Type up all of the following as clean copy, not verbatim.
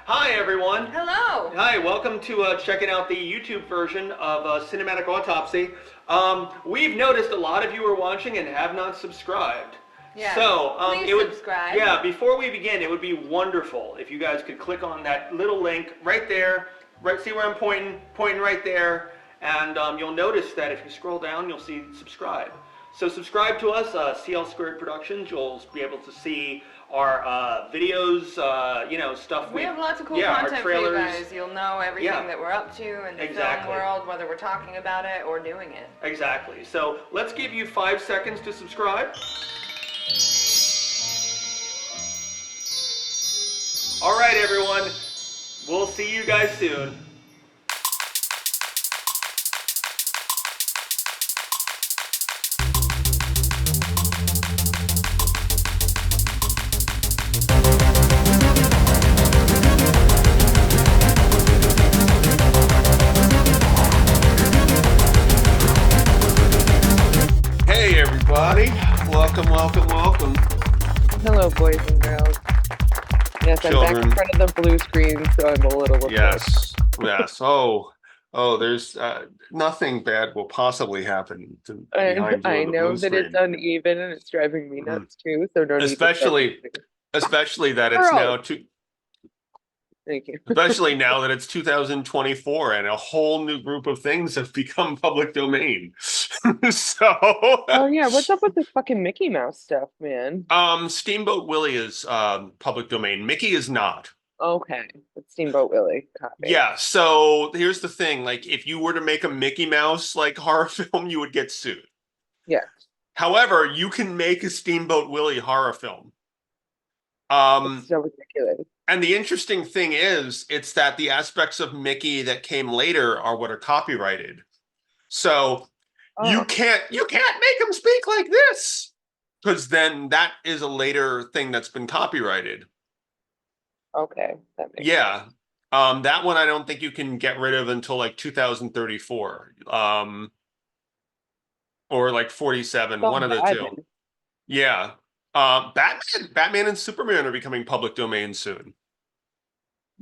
Hi, everyone. Hello. Hi, welcome to checking out the YouTube version of Cinematic Autopsy. We've noticed a lot of you are watching and have not subscribed. Yes. So, Please it would, subscribe. yeah, before we begin, it would be wonderful if you guys could click on that little link right there, right, see where I'm pointing right there, and you'll notice that if you scroll down, you'll see subscribe. So subscribe to us, CL Squared Productions. You'll be able to see our videos, stuff. We have lots of cool our content for you trailers. guys. You'll know everything Yeah. that we're up to in the Exactly. film world, whether we're talking about it or doing it. Exactly. So let's give you 5 seconds to subscribe. All right, everyone. We'll see you guys soon. Hey, everybody. Welcome. Hello, boys and girls. Yes, I'm back in front of the blue screen, so I'm a little afraid. Yes. There's nothing bad will possibly happen behind you I on the know blue that it's screen. uneven and it's driving me nuts too, so no need Especially that it's now Thank you. especially now that it's 2024 and a whole new group of things have become public domain. Oh yeah, what's up with this fucking Mickey Mouse stuff, man? Steamboat Willie is public domain. Mickey is not. Okay, it's Steamboat Willie. Copy. Yeah, so here's the thing, like if you were to make a Mickey Mouse like horror film, you would get sued. Yeah. However, you can make a Steamboat Willie horror film. It's so ridiculous. And the interesting thing is, it's that the aspects of Mickey that came later are what are copyrighted. So you can't make him speak like this, because then that is a later thing that's been copyrighted. Okay, that makes sense. That one I don't think you can get rid of until like 2034, or like 47, one of the two. Yeah. Batman and Superman are becoming public domain soon.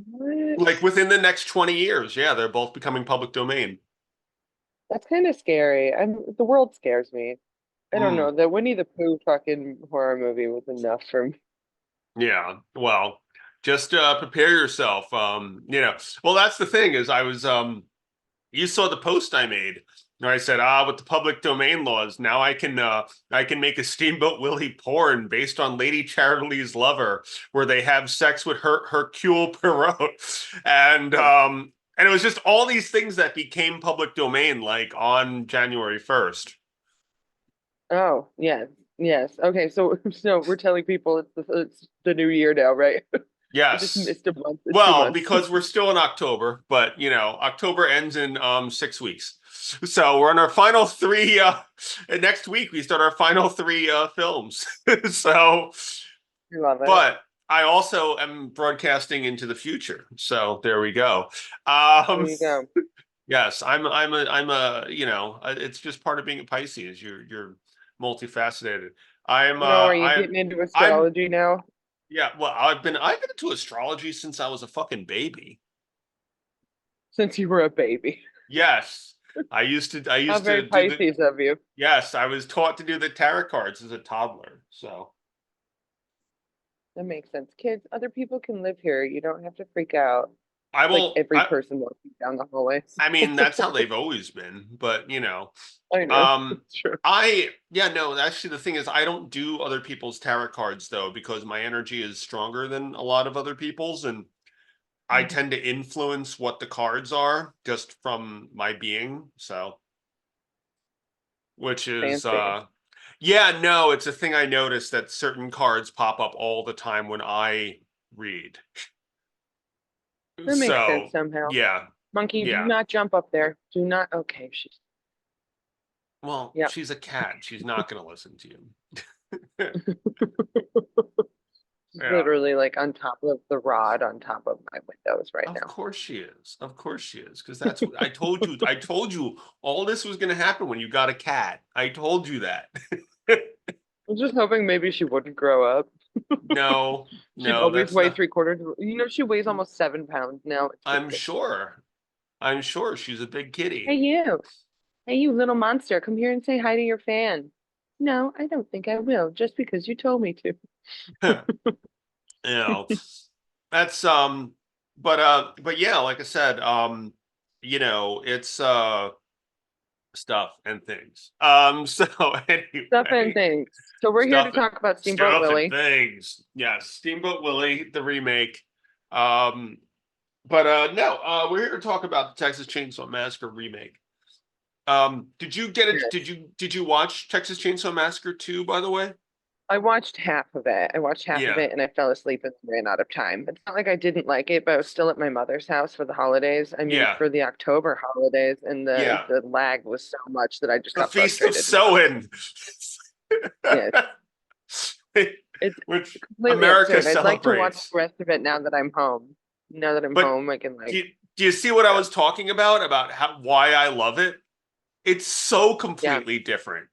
What? Like within the next 20 years. Yeah, they're both becoming public domain. That's kind of scary. The world scares me. I don't know. The Winnie the Pooh fucking horror movie was enough for me. Yeah, well, just prepare yourself. Well, that's the thing is you saw the post I made where I said, with the public domain laws, now I can make a Steamboat Willie porn based on Lady Chatterley's Lover, where they have sex with Hercule Poirot, and it was just all these things that became public domain like on January 1st. Oh yes. Okay, so we're telling people it's the new year now, right? Yes. I just missed a month. Well, because we're still in October, but October ends in 6 weeks. So we're on our final 3 next week we start our final 3 films. So I love it. But I also am broadcasting into the future. So there we go. There you go. Yes, I'm a it's just part of being a Pisces. You're multifaceted. Are you getting into astrology now? Yeah, well, I've been into astrology since I was a fucking baby. Since you were a baby. Yes. I used to How very Pisces of you. Yes, I was taught to do the tarot cards as a toddler. So that makes sense. Kids, other people can live here. You don't have to freak out. I will. Like every person walking down the hallway. I mean, that's how they've always been. But I know. Sure. Actually, the thing is, I don't do other people's tarot cards though, because my energy is stronger than a lot of other people's, and I tend to influence what the cards are just from my being. So, which is fancy. It's a thing I noticed that certain cards pop up all the time when I read. That makes sense somehow. Yeah. Monkey, do not jump up there. Do not. Okay, she's a cat. She's not going to listen to you. Literally like on top of the rod on top of my windows right now. Of course she is, because that's what I told you. I told you all this was going to happen when you got a cat. I told you that. I was just hoping maybe she wouldn't grow up. No, She'd no, always that's weigh not. 3/4. She weighs almost 7 pounds now. It's I'm ridiculous. sure. I'm sure she's a big Hey kitty. you. Hey you little monster, come here and say hi to your fan. No, I don't think I will, just because you told me to. You know, that's but yeah, like I said, it's stuff and things. So Stuff and anyway, things. So we're here to stuff talk about Steamboat stuff and Willie. things. Yes, Steamboat Willie, the remake. Um, but no, we're here to talk about the Texas Chainsaw Massacre remake. Did you get it? Yes. Did you watch Texas Chainsaw Massacre 2, by the way? I watched half of it. I watched half of Yeah. it and I fell asleep and ran out of time. It's not like I didn't like it, but I was still at my mother's house for the holidays. I mean, Yeah. for the October holidays, and the Yeah. the lag was so much that I just The got Feast of frustrated and fell asleep. Samhain. Yes, it's Which completely America absurd. I'd like to watch celebrates. the rest of it now that I'm home. Now that I'm But home, I can do like, you, do you see what I yeah, was talking about how why I love it? It's so yeah. completely different.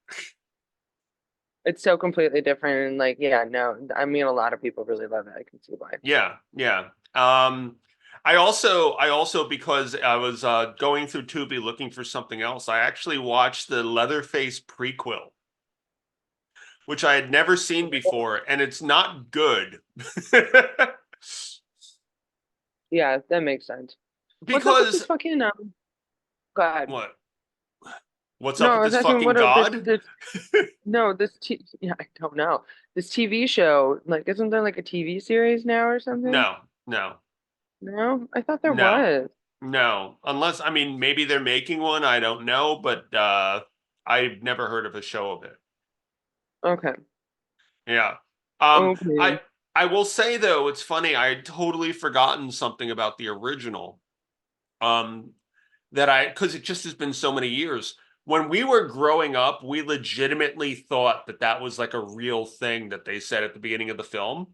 It's so completely different and like, yeah, no, I mean, a lot of people really love it. I can see why. Yeah, yeah. I also because I was going through Tubi looking for something else, I actually watched the Leatherface prequel, which I had never seen before, and it's not good. Yeah, that makes sense. What's up with this Because fucking God? what? What's No, up I with was this asking fucking what this god? this no this t yeah, I don't know. This TV show, like, isn't there like a TV series now or something? No, no, No, I thought there no, was. no. Unless, I mean, maybe they're making one, I don't know, but I've never heard of a show of it. Okay. Yeah. Okay. I will say though, it's funny, I had totally forgotten something about the original. Um that I because it just has been so many years. When we were growing up, we legitimately thought that that was like a real thing that they said at the beginning of the film.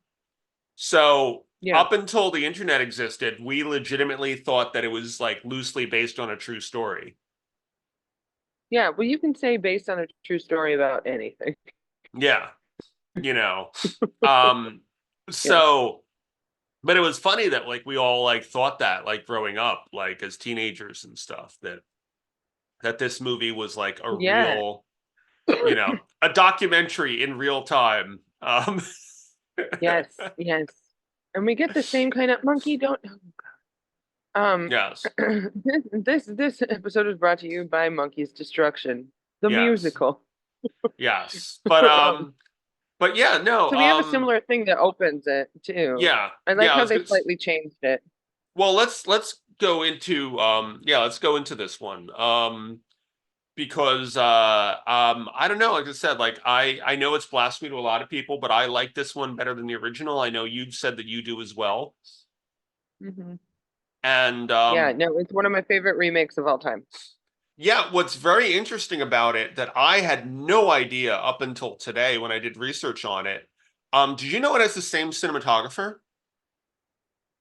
So Yeah. up until the internet existed, we legitimately thought that it was like loosely based on a true story. Yeah. Well, you can say based on a true story about anything. Yeah, you know. Um, Yeah. so but it was funny that like we all like thought that like growing up, like as teenagers and stuff, that this movie was like a Yeah. real, a documentary in real time. Yes. Yes. And we get the same kind of monkey don't um Yes, this episode is brought to you by Monkey's Destruction, the yes, musical. yes. Um, But yeah, no, so we have a similar thing that opens it too. yeah, I like yeah. I how was they gonna. slightly changed it. Well, let's go into yeah, let's go into this one. Because I don't know, like I said, like I know it's blasphemy to a lot of people, but I like this one better than the original. I know you've said that you do as well. Hmm. And Yeah, no, it's one of my favorite remakes of all time. yeah, what's very interesting about it that I had no idea up until today when I did research on it. Did you know it has the same cinematographer?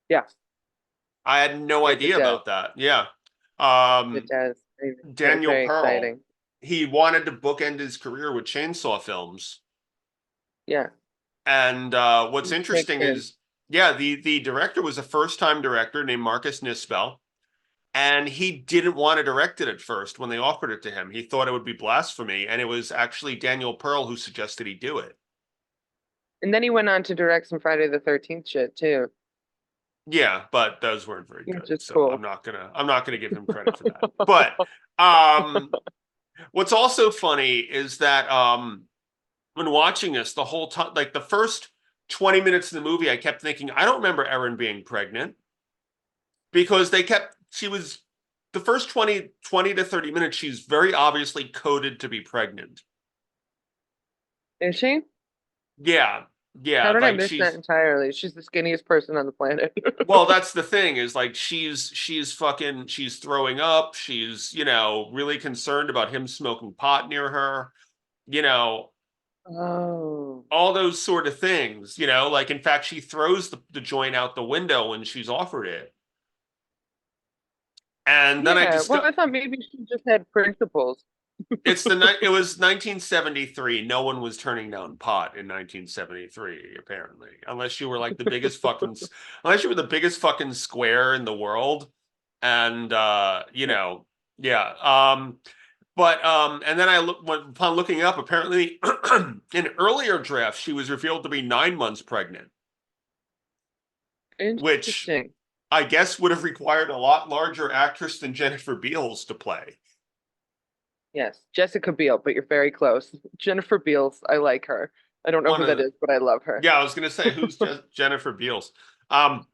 Yeah, I had no yes, it idea does. about that. Yeah. It Um, does. It's Daniel very Pearl. exciting. He wanted to bookend his career with chainsaw films. Yeah, And what's which makes interesting sense. is, yeah, the director was a first-time director named Marcus Nispel, and he didn't want to direct it at first when they offered it to him. He thought it would be blasphemy, and it was actually Daniel Pearl who suggested he do it. And then he went on to direct some Friday the 13th shit too, Yeah, but those weren't very which good, is so cool. I'm not gonna give him credit for that. But um, what's also funny is that when watching this the whole time, like the first 20 minutes of the movie, I kept thinking, I don't remember Erin being pregnant because she was the first 20 to 30 minutes, she's very obviously coded to be pregnant. Is she? Yeah, How yeah, did I like miss that she's, entirely? She's the skinniest person on the planet. well, that's the thing is like she's fucking, she's throwing up, she's, really concerned about him smoking pot near her, you know, Oh, all those sort of things, like in fact, she throws the joint out the window when she's offered it. And then I yeah. just, Well, I thought maybe she just had principles. It was 1973. No one was turning down pot in 1973, apparently, unless you were like the biggest fucking, unless you were the biggest fucking square in the world, and yeah. But and then upon looking up, apparently, in earlier drafts, she was revealed to be 9 months pregnant, which Interesting. I guess would have required a lot larger actress than Jennifer Beals to play. Yes, Jessica Biel, but you're very close. Jennifer Beals, I like her. I don't know One who of that the, is, but I love her. yeah, I was gonna say who's Jennifer Beals. Um,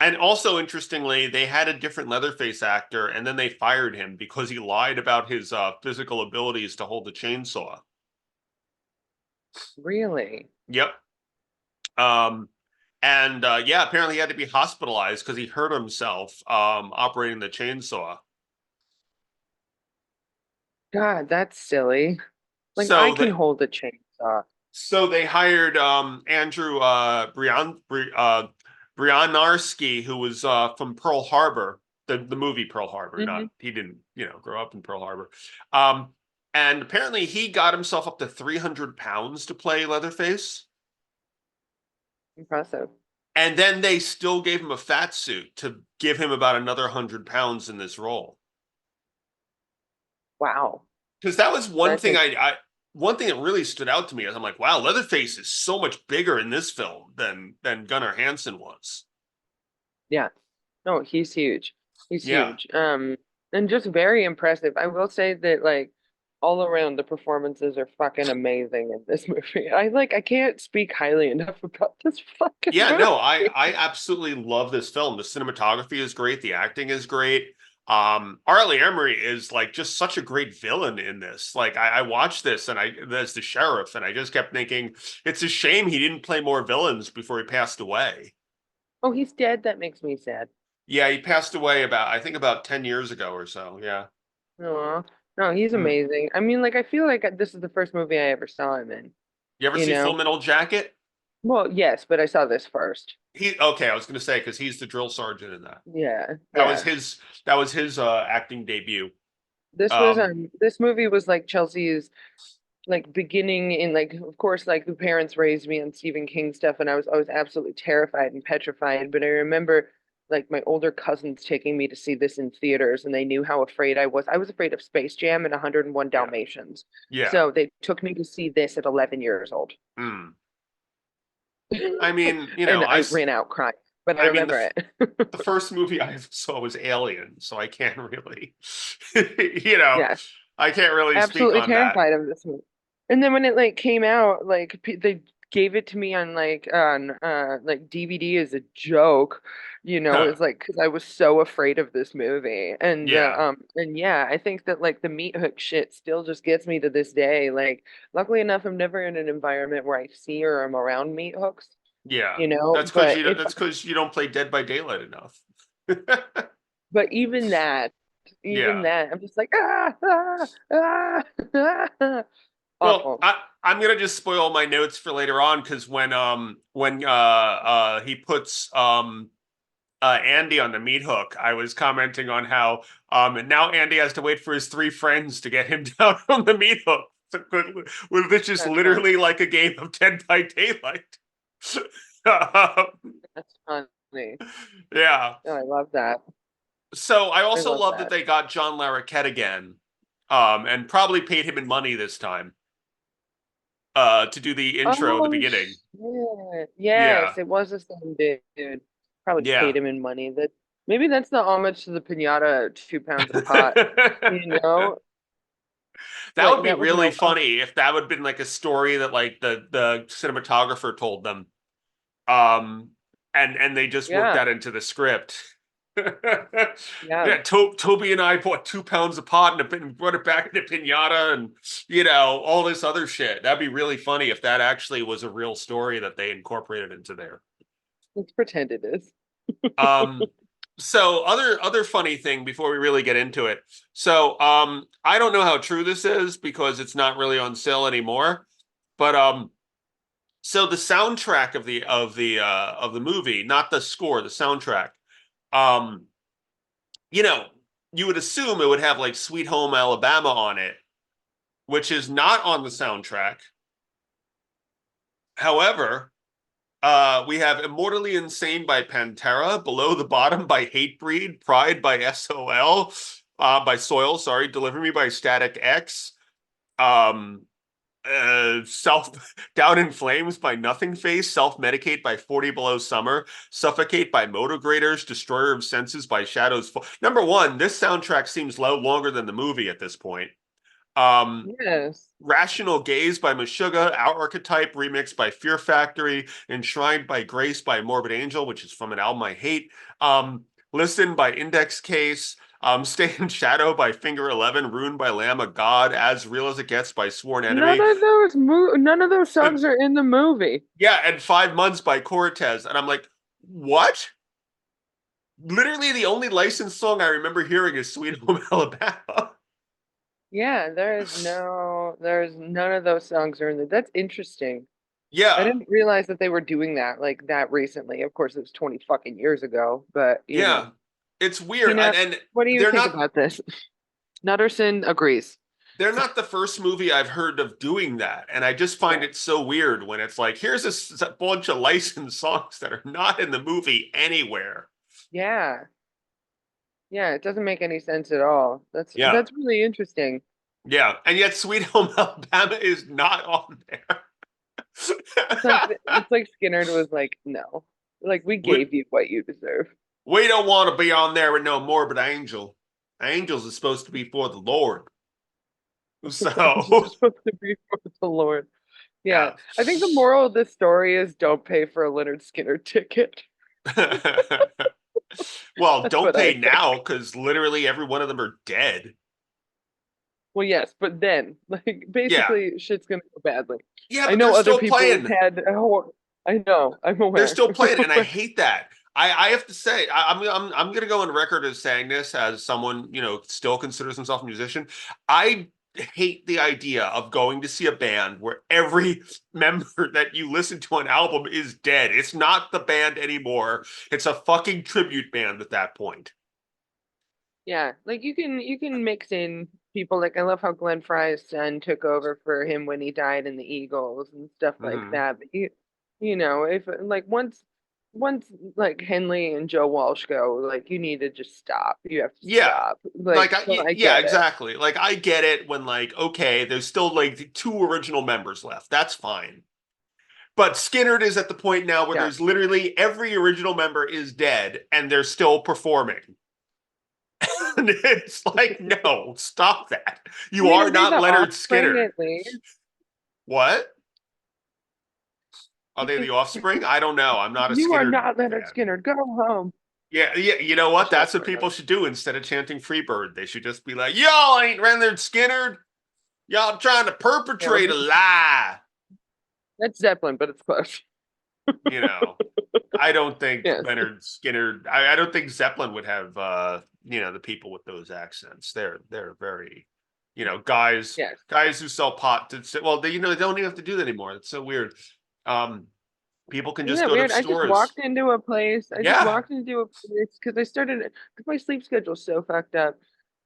and also interestingly, they had a different Leatherface actor, and then they fired him because he lied about his physical abilities to hold the chainsaw. Really? Yep. Um, and yeah, apparently he had to be hospitalized because he hurt himself operating the chainsaw. God, that's silly. Like I So can they hold a chainsaw. so they hired Andrew Brianarski, who was from Pearl Harbor, the movie Pearl Harbor. Hmm. Not he didn't grow up in Pearl Harbor. Um, and apparently he got himself up to 300 pounds to play Leatherface. Impressive. And then they still gave him a fat suit to give him about another 100 pounds in this role. Wow. Because that was one That's thing in one thing that really stood out to me is I'm like, wow, Leatherface is so much bigger in this film than Gunnar Hansen was. Yeah. No, he's huge. He's Yeah. huge. And just very impressive. I will say that like all around the performances are fucking amazing in this movie. I can't speak highly enough about this fucking Yeah, no, movie. I absolutely love this film. The cinematography is great, the acting is great. Arlie Emery is like just such a great villain in this. Like I watched this and I as the sheriff, and I just kept thinking it's a shame he didn't play more villains before he passed away. Oh, he's dead. That makes me sad. Yeah, he passed away about I think about 10 years ago or so. Yeah. Oh, no, he's Hmm. amazing. I mean, like I feel like this is the first movie I ever saw him in, You ever you see Full know? Metal Jacket? Well, yes, but I saw this first. He okay, I was gonna say because he's the drill sergeant in that. Yeah, That was yeah. his acting debut. Um, This movie was like Chelsea's like beginning in like of course like the parents raised me on Stephen King stuff and I was absolutely terrified and petrified, but I remember like my older cousins taking me to see this in theaters and they knew how afraid I was. I was afraid of Space Jam and 101 yeah, Dalmatians. yeah. So they took me to see this at 11 years old. Mm. I mean, And I ran out crying, but I I mean, remember it. the first movie I ever saw was Alien, so I can't really, you know, Yeah. I can't really speak Absolutely on that. terrified of this movie. And then when it like came out, like they gave it to me on like DVD as a joke, it Huh. was like because I was so afraid of this movie. Yeah, And yeah, I think that like the meat hook shit still just gets me to this day. Like luckily enough, I'm never in an environment where I see or I'm around meat hooks, yeah. but if That's because you don't play Dead by Daylight enough. but even Yeah. that, I'm just like ah. Well, Awful. I'm gonna just spoil my notes for later on because when he puts Andy on the meat hook, I was commenting on how and now Andy has to wait for his three friends to get him down on the meat hook, which is That's fun. literally like a game of Dead by Daylight. Um, That's funny. yeah. Oh, I love that. So I I also love love that that. they got John Larroquette again, and probably paid him in money this time, to do the intro at the Oh beginning. shit. Yeah. Yes, it was the same dude. Probably Yeah. paid him in money. That maybe that's the homage to the pinata 2 pounds of pot. You know? That Like would be that was an really oh funny if that would have been like a story that like the cinematographer told them. Um and they just worked yeah. that into the script. Yeah. Yeah, Toby and I bought 2 pounds of pot and brought it back into pinata and all this other shit. That'd be really funny if that actually was a real story that they incorporated into there. Let's pretend it is. Um, so other funny thing before we really get into it. So I don't know how true this is because it's not really on sale anymore. But so the soundtrack of the movie, not the score, the soundtrack. Um, you know, you would assume it would have like Sweet Home Alabama on it, which is not on the soundtrack. However, we have Immortally Insane by Pantera, Below the Bottom by Hatebreed, Pride by SOL, by Soil, sorry, Deliver Me by Static X, um, Self Down in Flames by Nothing Face, Self Medicate by 40 Below Summer, Suffocate by Motograders, Destroyer of Senses by Shadows Fall. Number one, this soundtrack seems longer than the movie at this point. Um, Yes. Rational Gaze by Meshuggah, Our Archetype remixed by Fear Factory, Enshrined by Grace by Morbid Angel, which is from an album I hate. Listen by Index Case, Stay in Shadow by Finger 11, Ruined by Lamb of God, As Real as It Gets by Sworn Enemy. None of those songs are in the movie. Yeah, and 5 Months by Cortez. And I'm like, what? Literally the only licensed song I remember hearing is Sweet Home Alabama. Yeah, there's none of those songs are in there. That's interesting. I Yeah, didn't realize that they were doing that like that recently. Of course, it was 20 fucking years ago, but yeah. It's weird. Tina, And what do you they're think not about this? Nutterson agrees. they're not the first movie I've heard of doing that. And I just find Yeah. it so weird when it's like, here's a bunch of licensed songs that are not in the movie anywhere. Yeah. Yeah, it doesn't make any sense at all. That's Yeah. that's really interesting. Yeah. And yet Sweet Home Alabama is not on there. It's like Skinner was like, no. Like we we, gave you what you deserve. we don't want to be on there with no morbid angel. Angels are supposed to be for the Lord. Angels are So, supposed to be for the Lord. Yeah. yeah. I think the moral of this story is don't pay for a Leonard Skinner ticket. Well, That's don't what I pay think. now because literally every one of them are dead. Well, yes, but then, like, Yeah. basically, shit's gonna go badly. Yeah, I but know they're other still people have playing. had a hor I know, I'm They're aware. still playing, and I hate that. I have to say, I'm gonna go on record as saying this as someone, still considers himself a musician. I hate the idea of going to see a band where every member that you listen to an album is dead. It's not the band anymore. It's a fucking tribute band at that point. Yeah, like you can mix in people like I love how Glenn Fry's son took over for him when he died in the Eagles and stuff like Hmm. that. But if like once like Henley and Joe Walsh go, like you need to just stop. You have to Yeah. stop. Like so I Yeah, get it. exactly. Like I get it when like, okay, there's still like the two original members left. That's fine. But Skinnerd is at the point now where Yeah. there's literally every original member is dead and they're still performing. And it's like, no, stop that. I You mean, are are they not the Leonard offspring Skinner. at least? What? Are they the offspring? I don't know. I'm not a You are Skinner not Leonard fan. Skinner. Go home. Yeah, yeah. You know what? Shut That's up what for people another. should do instead of chanting Freebird. They should just be like, y'all ain't Leonard Skinner. Y'all trying to Yeah, perpetrate a lie. that's Zeppelin, but it's close. You know, I don't think Yes. Leonard Skinner. I don't think Zeppelin would have. The people with those accents. They're very, guys Yes. guys who sell pot to. Well, they don't even have to do that anymore. It's so weird. Um, People can Isn't just that go to weird? I just stores. walked into a place. I just Yeah. walked into a place because because my sleep schedule's so fucked up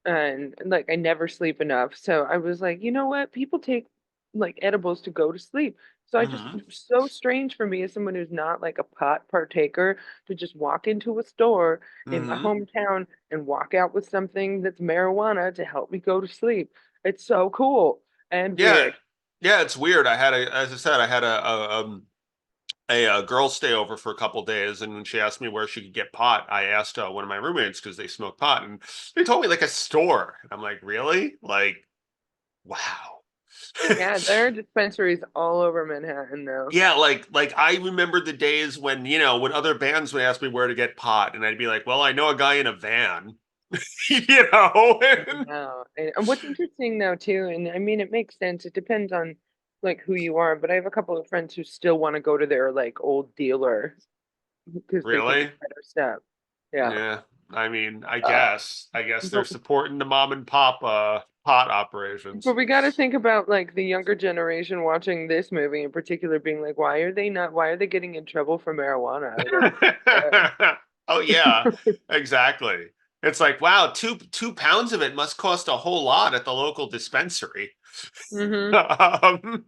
and like I never sleep enough. So I was like, you know what? People take like edibles to go to sleep. So I just, Hmm. it's so strange for me as someone who's not like a pot partaker to just walk into a store in my Hmm. hometown and walk out with something that's marijuana to help me go to sleep. It's so cool and Yeah. weird. Yeah. It's weird. As I said, I had a girl stay over for a couple days, and when she asked me where she could get pot, I asked one of my roommates because they smoke pot, and they told me like a store. And I'm like, really? Like, wow. Yeah, there are dispensaries all over Manhattan now. Yeah, like I remember the days when, when other bands would ask me where to get pot, and I'd be like, well, I know a guy in a van, you know? No. And what's interesting though too, and I mean it makes sense. It depends on like who you are, but I have a couple of friends who still want to go to their like old dealer because they think it's Really? better stuff. Yeah. Yeah. I mean, I Uh, guess. I guess they're but, supporting the mom and pop pot operations. but we got to think about like the younger generation watching this movie in particular, being like, why are they getting in trouble for marijuana? I don't Oh yeah, exactly. It's like, wow, two pounds of it must cost a whole lot at the local dispensary. Mm-hmm. Um,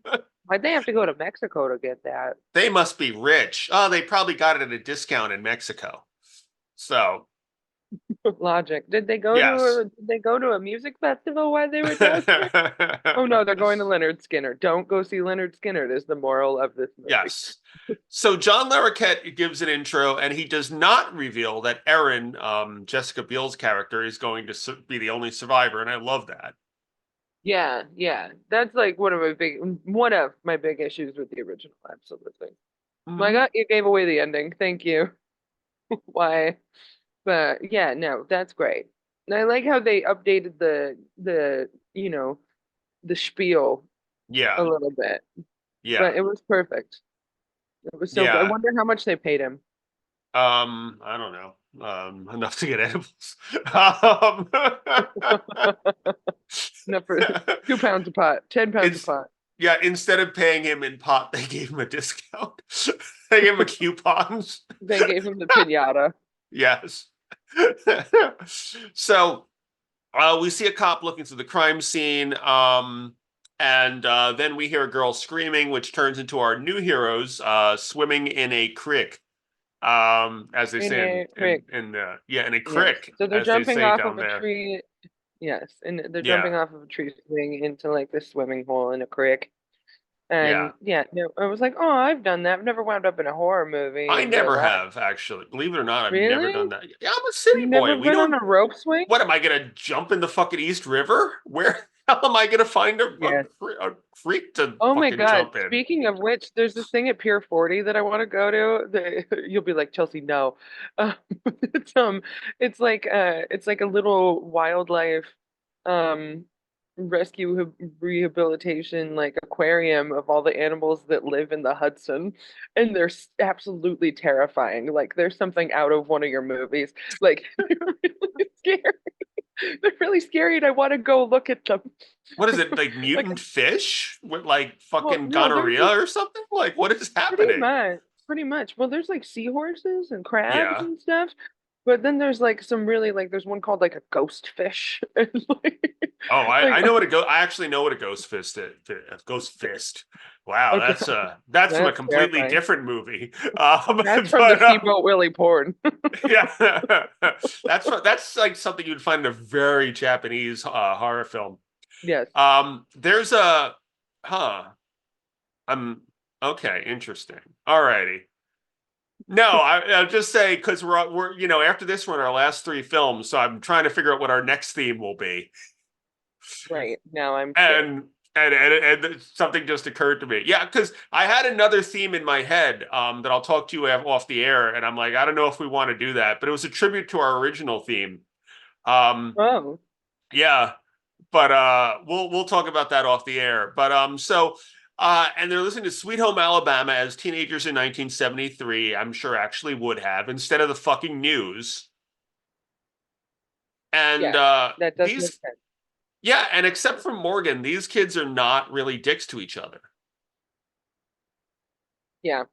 Why'd they have to go to Mexico to get that? they must be rich. Oh, they probably got it at a discount in Mexico. So, Logic. yes. Did they go to a music festival while they were down there? Oh no, they're going to Leonard Skinner. Don't go see Leonard Skinner is the moral of this movie. Yes. So John Larroquette gives an intro, and he does not reveal that Erin, Jessica Biel's character, is going to be the only survivor, and I love that. Yeah, yeah. That's like one of my big issues with the original, absolutely. My Mhm. God, you gave away the ending. Thank you. Why? But yeah, no, that's great. And I like how they updated the spiel a Yeah, little bit. But yeah, it was perfect. It was so good. I yeah. wonder how much they paid him. I don't know. Enough to get edibles. Um, Enough for 2 pounds a pot, 10 pounds a it's pot. yeah. Instead of paying him in pot, they gave him a discount. They gave him a coupons. They gave him the pinata. Yes. So we see a cop looking through the crime scene, and then we hear a girl screaming, which turns into our new heroes swimming in a creek, as they In say a creek. in a Yes. creek, So they're as they jumping say off down of a there. tree. Yes, and they're jumping Yeah, off of a tree swing into like the swimming hole in a creek. And yeah. yeah, no, I was like, oh, I've done that. I've never wound up in a horror movie I in real never life. have actually. Believe it or not, I've never Really? done that. Yeah, I'm a city You've boy. never We been on don't. a rope swing? What am I gonna jump in the fucking East River? Where the hell am I gonna find Yes. a creek to Oh my fucking God. jump in? Speaking of which, there's this thing at Pier 40 that I want to go to. You'll be like, Chelsea, no. Um, it's it's like a little wildlife um rehabilitation like aquarium of all the animals that live in the Hudson. And they're absolutely terrifying. Like there's something out of one of your movies. Like they're really scary. They're really scary and I want to go look at them. What is it, like Like, mutant fish with like well, fucking no, there's gonorrhea or something? Like, what is pretty happening? much, pretty much. Well, there's like seahorses and crabs Yeah. and stuff, but then there's like some really like there's one called like a ghost fish, and Oh, like I know what a go. I actually know what a ghost fist is. A ghost fist. Wow, okay, that's from a that's completely terrifying. different movie. That's from the But Steamboat Willie porn. yeah, that's like something you'd find in a very Japanese horror film. Yes, There's a huh. I'm okay. Interesting. All righty. No, I'll just say because we're after this one our last three films, so I'm trying to figure out what our next theme will be, right. Now I'm scared. and and something just occurred to me. Yeah, because I had another theme in my head that I'll talk to you off the air, and I'm like, I don't know if we want to do that, but it was a tribute to our original theme. Um, Oh, yeah, but we'll talk about that off the air. But and they're listening to Sweet Home Alabama as teenagers in 1973. I'm sure actually would have instead of the fucking news. And yes, that does make these sense. yeah, and except for Morgan, these kids are not really dicks to each other. Yeah.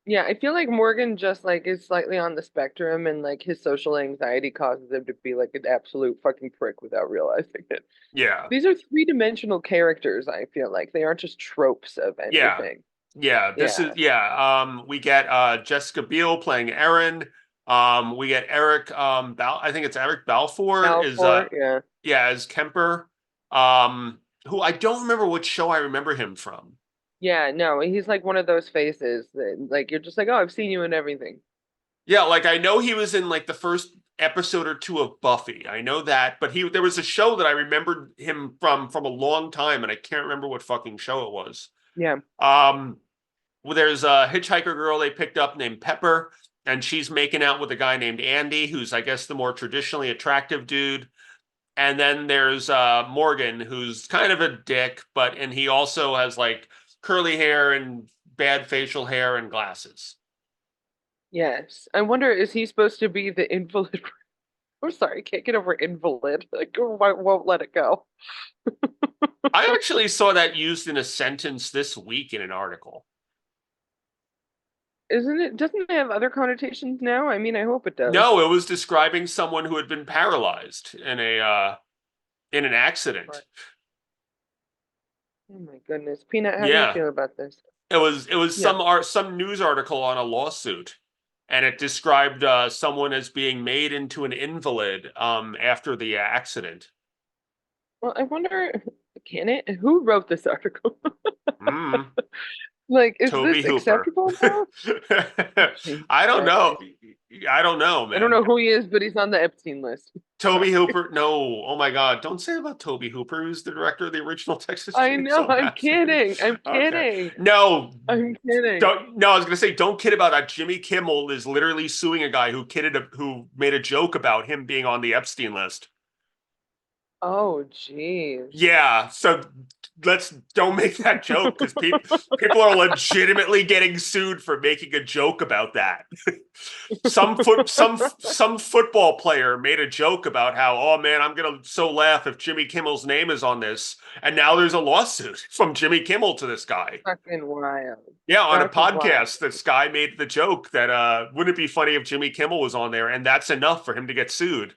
Yeah, I feel like Morgan just like is slightly on the spectrum and like his social anxiety causes him to be like an absolute fucking prick without realizing it. Yeah, These are three-dimensional characters, I feel like. They aren't just tropes of yeah, anything. yeah. This Yeah. is yeah. We get Jessica Biel playing Erin. We get Eric I think it's Eric Balfour is Balfour, yeah. yeah, as Kemper. Um, who I don't remember what show I remember him from. Yeah, no, he's like one of those faces that like you're just like, oh, I've seen you in everything. Yeah, like I know he was in like the first episode or two of Buffy. I know that, but he there was a show that I remembered him from a long time, and I can't remember what fucking show it was. Yeah. Um, well, there's a hitchhiker girl they picked up named Pepper, and she's making out with a guy named Andy, who's I guess the more traditionally attractive dude. And then there's Morgan, who's kind of a dick, and he also has like curly hair and bad facial hair and glasses. Yes. I wonder, is he supposed to be the invalid? I'm sorry, can't get over invalid. Like, won't let it go. I actually saw that used in a sentence this week in an article. Isn't it? Doesn't it have other connotations now? I mean, I hope it does. No, it was describing someone who had been paralyzed in an accident. But, oh my goodness, Peanut, how do you Yeah. feel about this? It was Yeah. some news article on a lawsuit, and it described someone as being made into an invalid after the accident. Well, I wonder, can it? Who wrote this article? Mm, Like, is Toby this Hooper. acceptable now? Jesus I don't know. Christ. I don't know, I don't man. know who he is, but he's on the Epstein list. Sorry. Toby Hooper. No. Oh my God. Don't say about Toby Hooper, who's the director of the original Texas I know, Chainsaw I'm Massacre. kidding. I'm Okay. kidding. No. I'm kidding. Don't. No, I was gonna say, don't kid about that. Jimmy Kimmel is literally suing a guy who made a joke about him being on the Epstein list. Oh, jeez. Yeah, so let's don't make that joke because people are legitimately getting sued for making a joke about that. Some football player made a joke about how, oh man, I'm gonna so laugh if Jimmy Kimmel's name is on this, and now there's a lawsuit from Jimmy Kimmel to this guy. Fucking wild. Yeah, on a That's wild. podcast, this guy made the joke that wouldn't it be funny if Jimmy Kimmel was on there, and that's enough for him to get sued.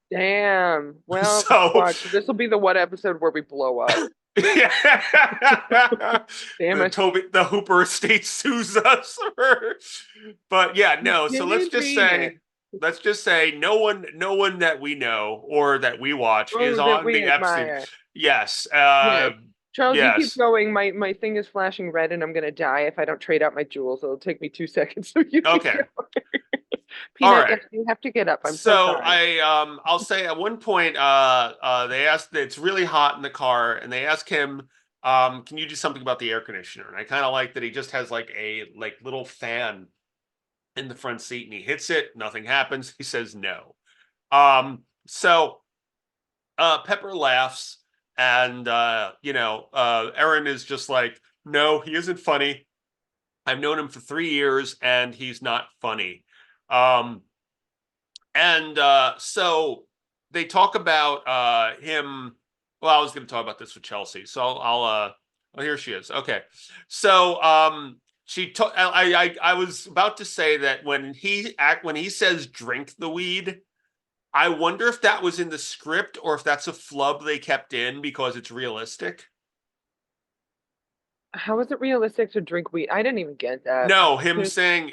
Damn. Well, So watch. This will be the one episode where we blow up. yeah. Damn it. The Hooper estate sues us. But yeah, no. So Didn't read it. let's just say no one that we know or that we watch is Oh, that on we the Epstein. admire. Yes. Yeah. Charles, you keep Yes. going. My thing is flashing red and I'm gonna die if I don't trade out my jewels. It'll take me 2 seconds, so you can Okay. go. All Peanut, right. you have to get up. I'm so So sorry. I'll say at one point they asked it's really hot in the car and they ask him can you do something about the air conditioner? And I kind of like that he just has like a little fan in the front seat and he hits it, nothing happens. He says no. So Pepper laughs and Erin is just like, no, he isn't funny. I've known him for 3 years and he's not funny. Um, and so they talk about him. Well, I was going to talk about this with Chelsea, so oh, here she is. Okay, so I was about to say that when he says drink the weed, I wonder if that was in the script or if that's a flub they kept in because it's realistic. How is it realistic to drink weed? I didn't even get that. No, him saying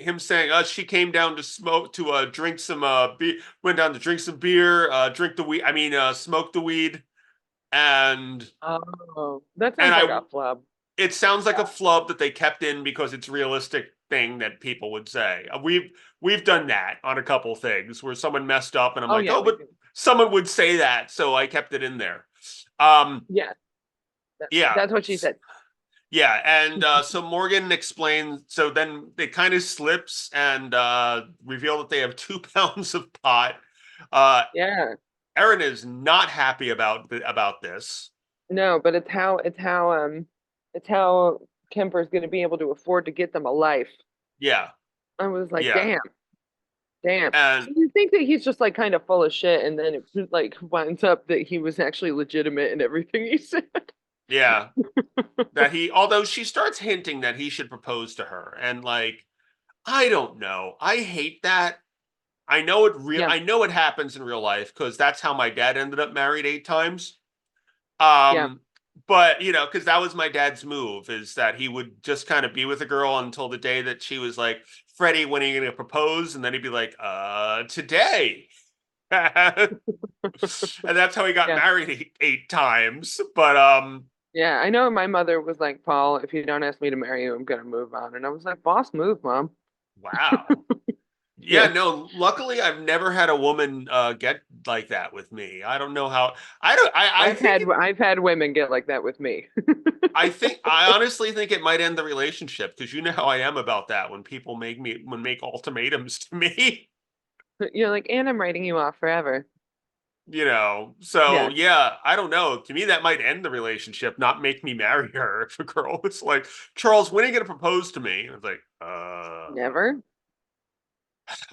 she came down to smoke to drink some went down to drink some beer, drink the weed, I mean smoke the weed and Oh, that and sounds like I a flub. it sounds like a Yeah. flub that they kept in because it's a realistic thing that people would say. We've done that on a couple things where someone messed up and I'm Oh like, yeah, "Oh, we but do. someone would say that." So I kept it in there. Um Yeah, yeah. that's what she said. Yeah, and so Morgan explains. So then it kind of slips and reveal that they have 2 pounds of pot. Uh, Yeah. Erin is not happy about this. No, but it's how Kemper's going to be able to afford to get them a life. Yeah, I was like, yeah, damn, damn. and So you think that he's just like kind of full of shit, and then it like winds up that he was actually legitimate in everything he said. yeah, that although she starts hinting that he should propose to her, and like, I don't know, I hate that. Yeah, I know it happens in real life because that's how my dad ended up married 8 times. yeah. Um, but because that was my dad's move, is that he would just kind of be with a girl until the day that she was like, Freddie, when are you gonna propose? And then he'd be like, today. And that's how he got Yeah. married 8 times. But Yeah, I know my mother was like, Paul, if you don't ask me to marry you, I'm gonna move on. And I was like, boss move, mom. wow. Yeah, Yeah. no, luckily I've never had a woman get like that with me. I don't know how. I don't I think I've had women get like that with me. I honestly think it might end the relationship because you know how I am about that when people make ultimatums to me. You're like, and I'm writing you off forever. So Yeah. yeah, I don't know. To me, that might end the relationship, not make me marry her. If a girl was like, Charles, when are you gonna propose to me? I was like, Never.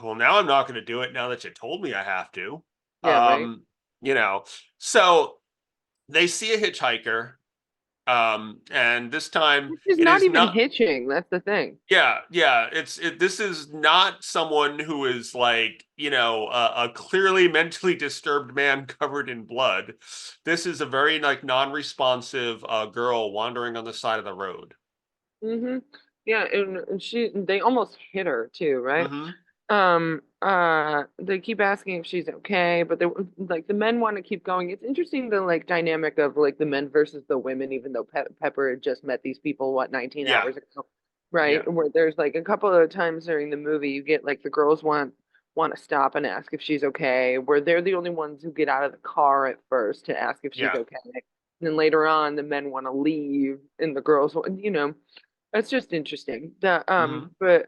well, now I'm not gonna do it now that you told me I have to. Yeah, right. Um, you know, so they see a hitchhiker. And this time She's it not is even not. hitching. That's the thing. Yeah, yeah. This is not someone who is like, a clearly mentally disturbed man covered in blood. This is a very like non-responsive girl wandering on the side of the road. Hmm. Yeah, and they almost hit her too, right? Hmm. They keep asking if she's okay, but they like the men want to keep going. It's interesting the like dynamic of like the men versus the women, even though Pepper had just met these people, what, 19 Yeah, hours ago, right? yeah. Where there's like a couple of times during the movie you get like the girls want to stop and ask if she's okay, where they're the only ones who get out of the car at first to ask if she's Yeah. okay. And then later on, the men want to leave, and the girls, that's just interesting. Hmm. But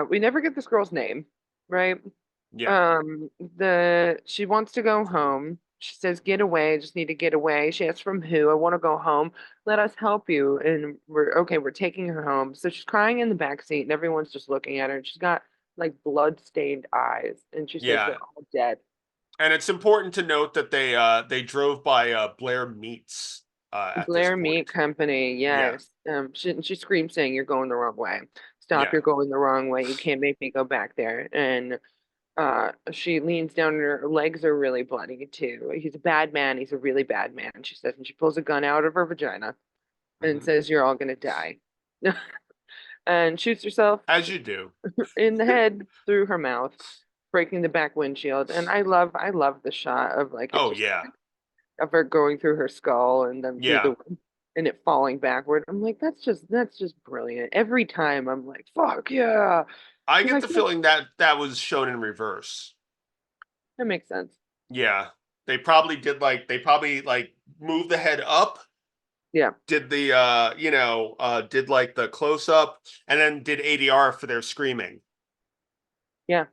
we never get this girl's name, right? Yeah. The she wants to go home. She says, "Get away, I just need to get away." She asks from who. I want to go home. Let us help you. And we're okay, we're taking her home. So she's crying in the back seat, and everyone's just looking at her. And she's got like blood-stained eyes, and she says Yeah. they're all dead. And it's important to note that they drove by Blair Meats at this Blair Meat point. Company, Yeah. yes. She screams saying, "You're going the wrong way. Stop, Yeah. you're going the wrong way. You can't make me go back there." And she leans down and her legs are really bloody too. He's a bad man. He's a really bad man, she says. And she pulls a gun out of her vagina and Hmm. says, "You're all gonna die." And shoots herself As you do. in the head through her mouth, breaking the back windshield. And I love the shot of like it Oh just yeah. of her going through her skull and then through Yeah. the and it falling backward. I'm like, that's just brilliant. Every time I'm like, fuck yeah. I Because get I the can't feeling that that was shown in reverse. that makes sense. Yeah. They probably like moved the head up, Yeah. did the did like the close up, and then did ADR for their screaming. Yeah.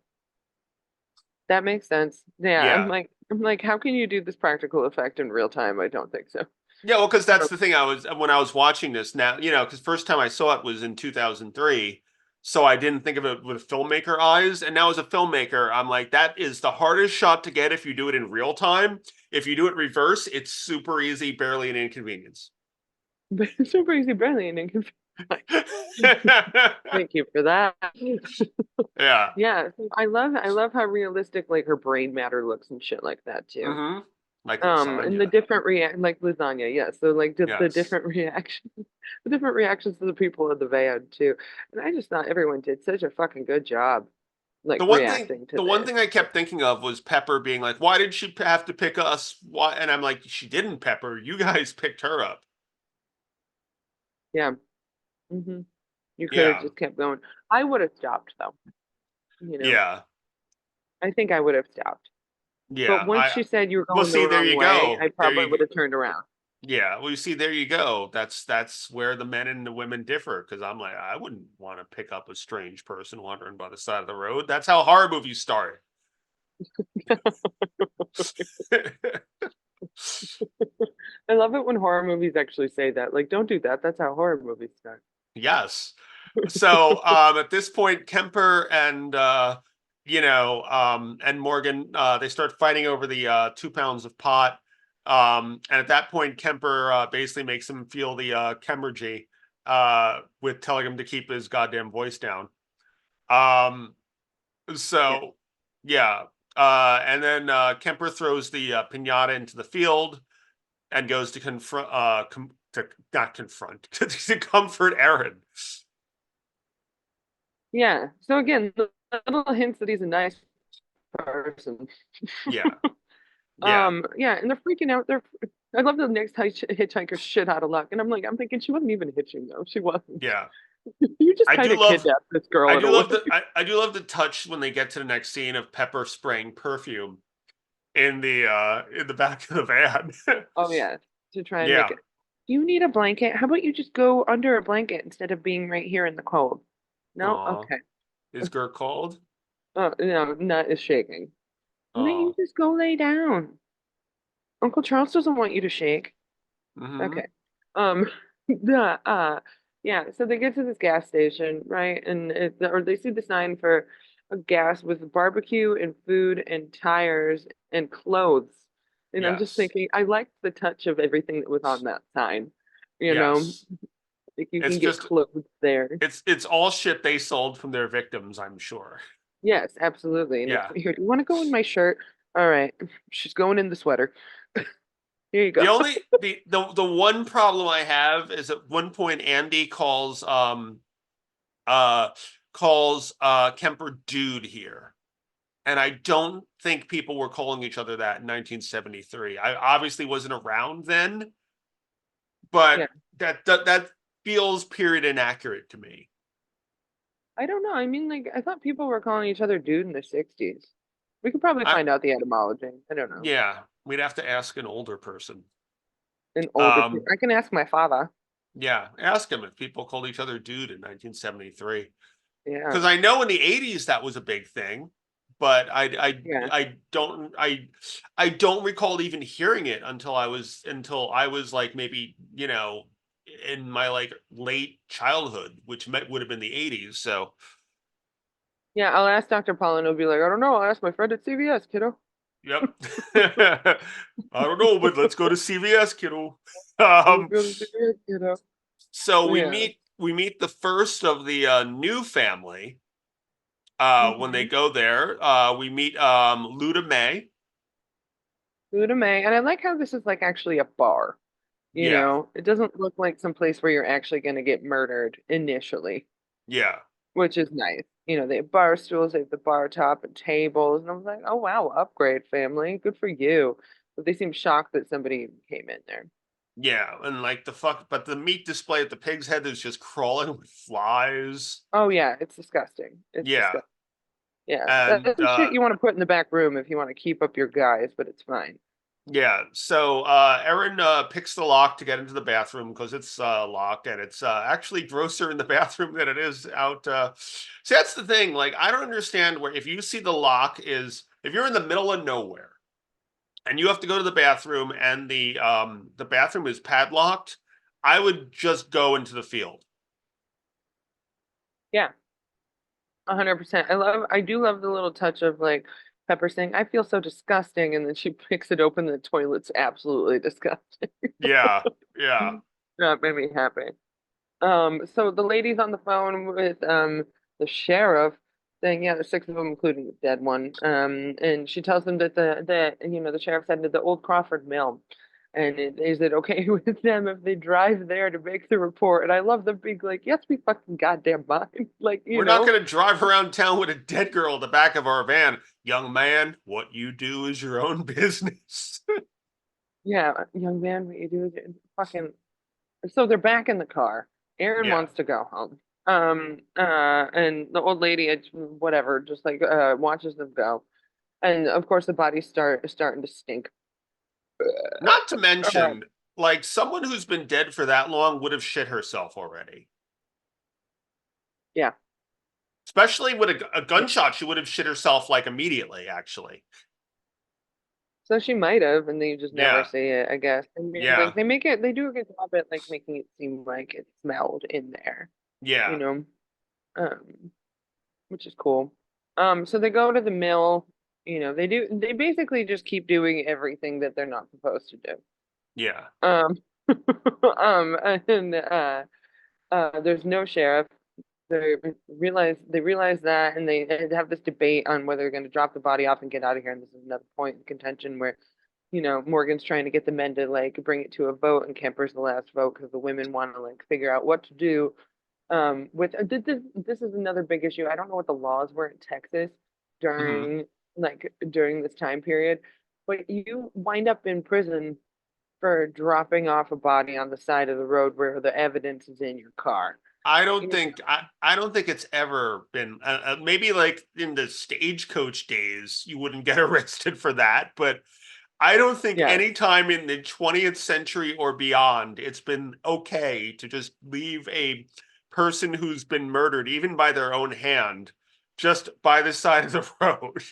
That makes sense. Yeah, I'm Yeah. like I'm like, how can you do this practical effect in real time? I don't think so. Yeah, well, because that's Um, the thing. I was when I was watching this now, because first time I saw it was in 2003, so I didn't think of it with filmmaker eyes. And now as a filmmaker, I'm like, that is the hardest shot to get if you do it in real time. If you do it reverse, it's super easy, barely an inconvenience. but it's so crazy brilliant and thank you for that. Yeah. Yeah, so I love how realistic like her brain matter looks and shit like that too. Hmm. Like And the lasagna. different react like lasagna, yes. So like the Yes. different reactions, the different reactions to the people in the van too. And I just thought everyone did such a fucking good job, like The one thing, reacting to the one this. thing I kept thinking of was Pepper being like, "Why did she have to pick us? Why?" And I'm like, "She didn't, Pepper. You guys picked her up." Yeah. Hmm. You could have Yeah. just kept going. I would have stopped though. You know, Yeah. I think I would have stopped. But Yeah. once I she said you were Well, going the see, there wrong you way, go. I There probably you would have turned around. Yeah, well, you see, there you go. That's where the men and the women differ. Because I'm like, I wouldn't want to pick up a strange person wandering by the side of the road. That's how horror movies start. I love it when horror movies actually say that. Like, don't do that. That's how horror movies start. Yes. So at this point, Kemper and and Morgan they start fighting over the 2 pounds of pot. And at that point, Kemper basically makes him feel the chemurgy with telling him to keep his goddamn voice down. Um, Yeah. So, yeah. And then Kemper throws the pinata into the field and goes to confront, to not confront, to comfort Aaron. Yeah. So again, the little hints that he's a nice person. Yeah, yeah, Yeah, and they're freaking out. I love the next hitchhiker shit out of luck. And I'm thinking she wasn't even hitching though. She wasn't. yeah. You just I kind do of love, kidnapped this girl I in a do way. love I do love the touch when they get to the next scene of Pepper spraying perfume in the back of the van. Oh yeah, to try and make Yeah. it. Do you need a blanket? How about you just go under a blanket instead of being right here in the cold? No? Aw. Okay. Is Gert called? Oh, no, nut is shaking. Why don't you Oh. just go lay down? Uncle Charles doesn't want you to shake. Mm-hmm. Okay. Um, the yeah, so they get to this gas station, right? And or they see the sign for a gas with barbecue and food and tires and clothes. And I'm just Yes. thinking, I liked the touch of everything that was on that sign. you know, Yes. like you It's can get just clothes there. it's all shit they sold from their victims, I'm sure. Yes, absolutely. And it's Yeah. here. Do you want to go in my shirt? All right, she's going in the sweater. Here you go. The only the one problem I have is at one point Andy uh calls Kemper dude here. And I don't think people were calling each other that in 1973. I obviously wasn't around then, but Yeah, that feels period inaccurate to me. I don't know. I mean, like I thought people were calling each other dude in the '60s. We could probably I find out the etymology. I don't know. Yeah, we'd have to ask an older person. An older, Um, I can ask my father. yeah, ask him if people called each other dude in 1973. Yeah, Because I know in the 80s that was a big thing, but yeah. I don't recall even hearing it until I was like maybe, in my like late childhood, which would have been the 80s. So, Yeah, I'll ask Dr. Paul and he'll be like, I don't know. I'll ask my friend at CVS, kiddo. yep. I don't know, but let's go to CVS, kiddo. Let's Um, go to CVS, kiddo. so Yeah. we meet the first of the new family when they Mm-hmm. go there. We meet Luda May. Buddha May. And I like how this is like actually a bar. You Yeah, know, it doesn't look like some place where you're actually going to get murdered initially, yeah, which is nice. You know, they have bar stools, they have the bar top and tables. And I was like, oh, wow, upgrade family. Good for you. But they seem shocked that somebody came in there. yeah. And like but the meat display at the pig's head is just crawling with flies. Oh, yeah, it's disgusting. It's Yeah, disgusting. Yeah, and that's some shit you want to put in the back room if you want to keep up your guys, but it's fine. yeah. So Erin picks the lock to get into the bathroom because it's locked, and it's actually grosser in the bathroom than it is out. See, that's the thing. Like, I don't understand where if you see the lock is if you're in the middle of nowhere and you have to go to the bathroom and the bathroom is padlocked, I would just go into the field. Yeah, 100%. I do love the little touch of like Pepper saying, I feel so disgusting. And then she picks it open, the toilet's absolutely disgusting. Yeah, yeah, That made me happy. So the lady's on the phone with the sheriff saying, yeah, there's six of them, including the dead one. And she tells them that the sheriff's headed to the Old Crawford Mill. And is it okay with them if they drive there to make the report? And I love the big like, yes, we fucking goddamn mind. Like, we're not going to drive around town with a dead girl at the back of our van. Young man, what you do is your own business. yeah, young man, what you do is fucking. So they're back in the car. Aaron Yeah, wants to go home. And the old lady, whatever, just like watches them go. And of course, the bodies starting to stink. not to Uh, mention, like someone who's been dead for that long would have shit herself already. yeah. Especially with a gunshot, she would have shit herself like immediately. Actually, So she might have, and they just never yeah, say it, I guess. I mean, yeah, like they do a good job at like making it seem like it smelled in there, you yeah. know, um, which is cool. So they go to the mill. You know, they basically just keep doing everything that they're not supposed to do. Yeah. Um, and there's no sheriff. They realize that, and they have this debate on whether they're going to drop the body off and get out of here. And this is another point in contention where, Morgan's trying to get the men to like bring it to a vote, and Kemper's the last vote because the women want to like figure out what to do. With this is another big issue. I don't know what the laws were in Texas Hmm. during this time period, but you wind up in prison for dropping off a body on the side of the road where the evidence is in your car. You know, I don't think it's ever been maybe like in the stagecoach days you wouldn't get arrested for that, but I don't think yes, any time in the 20th century or beyond it's been okay to just leave a person who's been murdered even by their own hand just by the side of the road.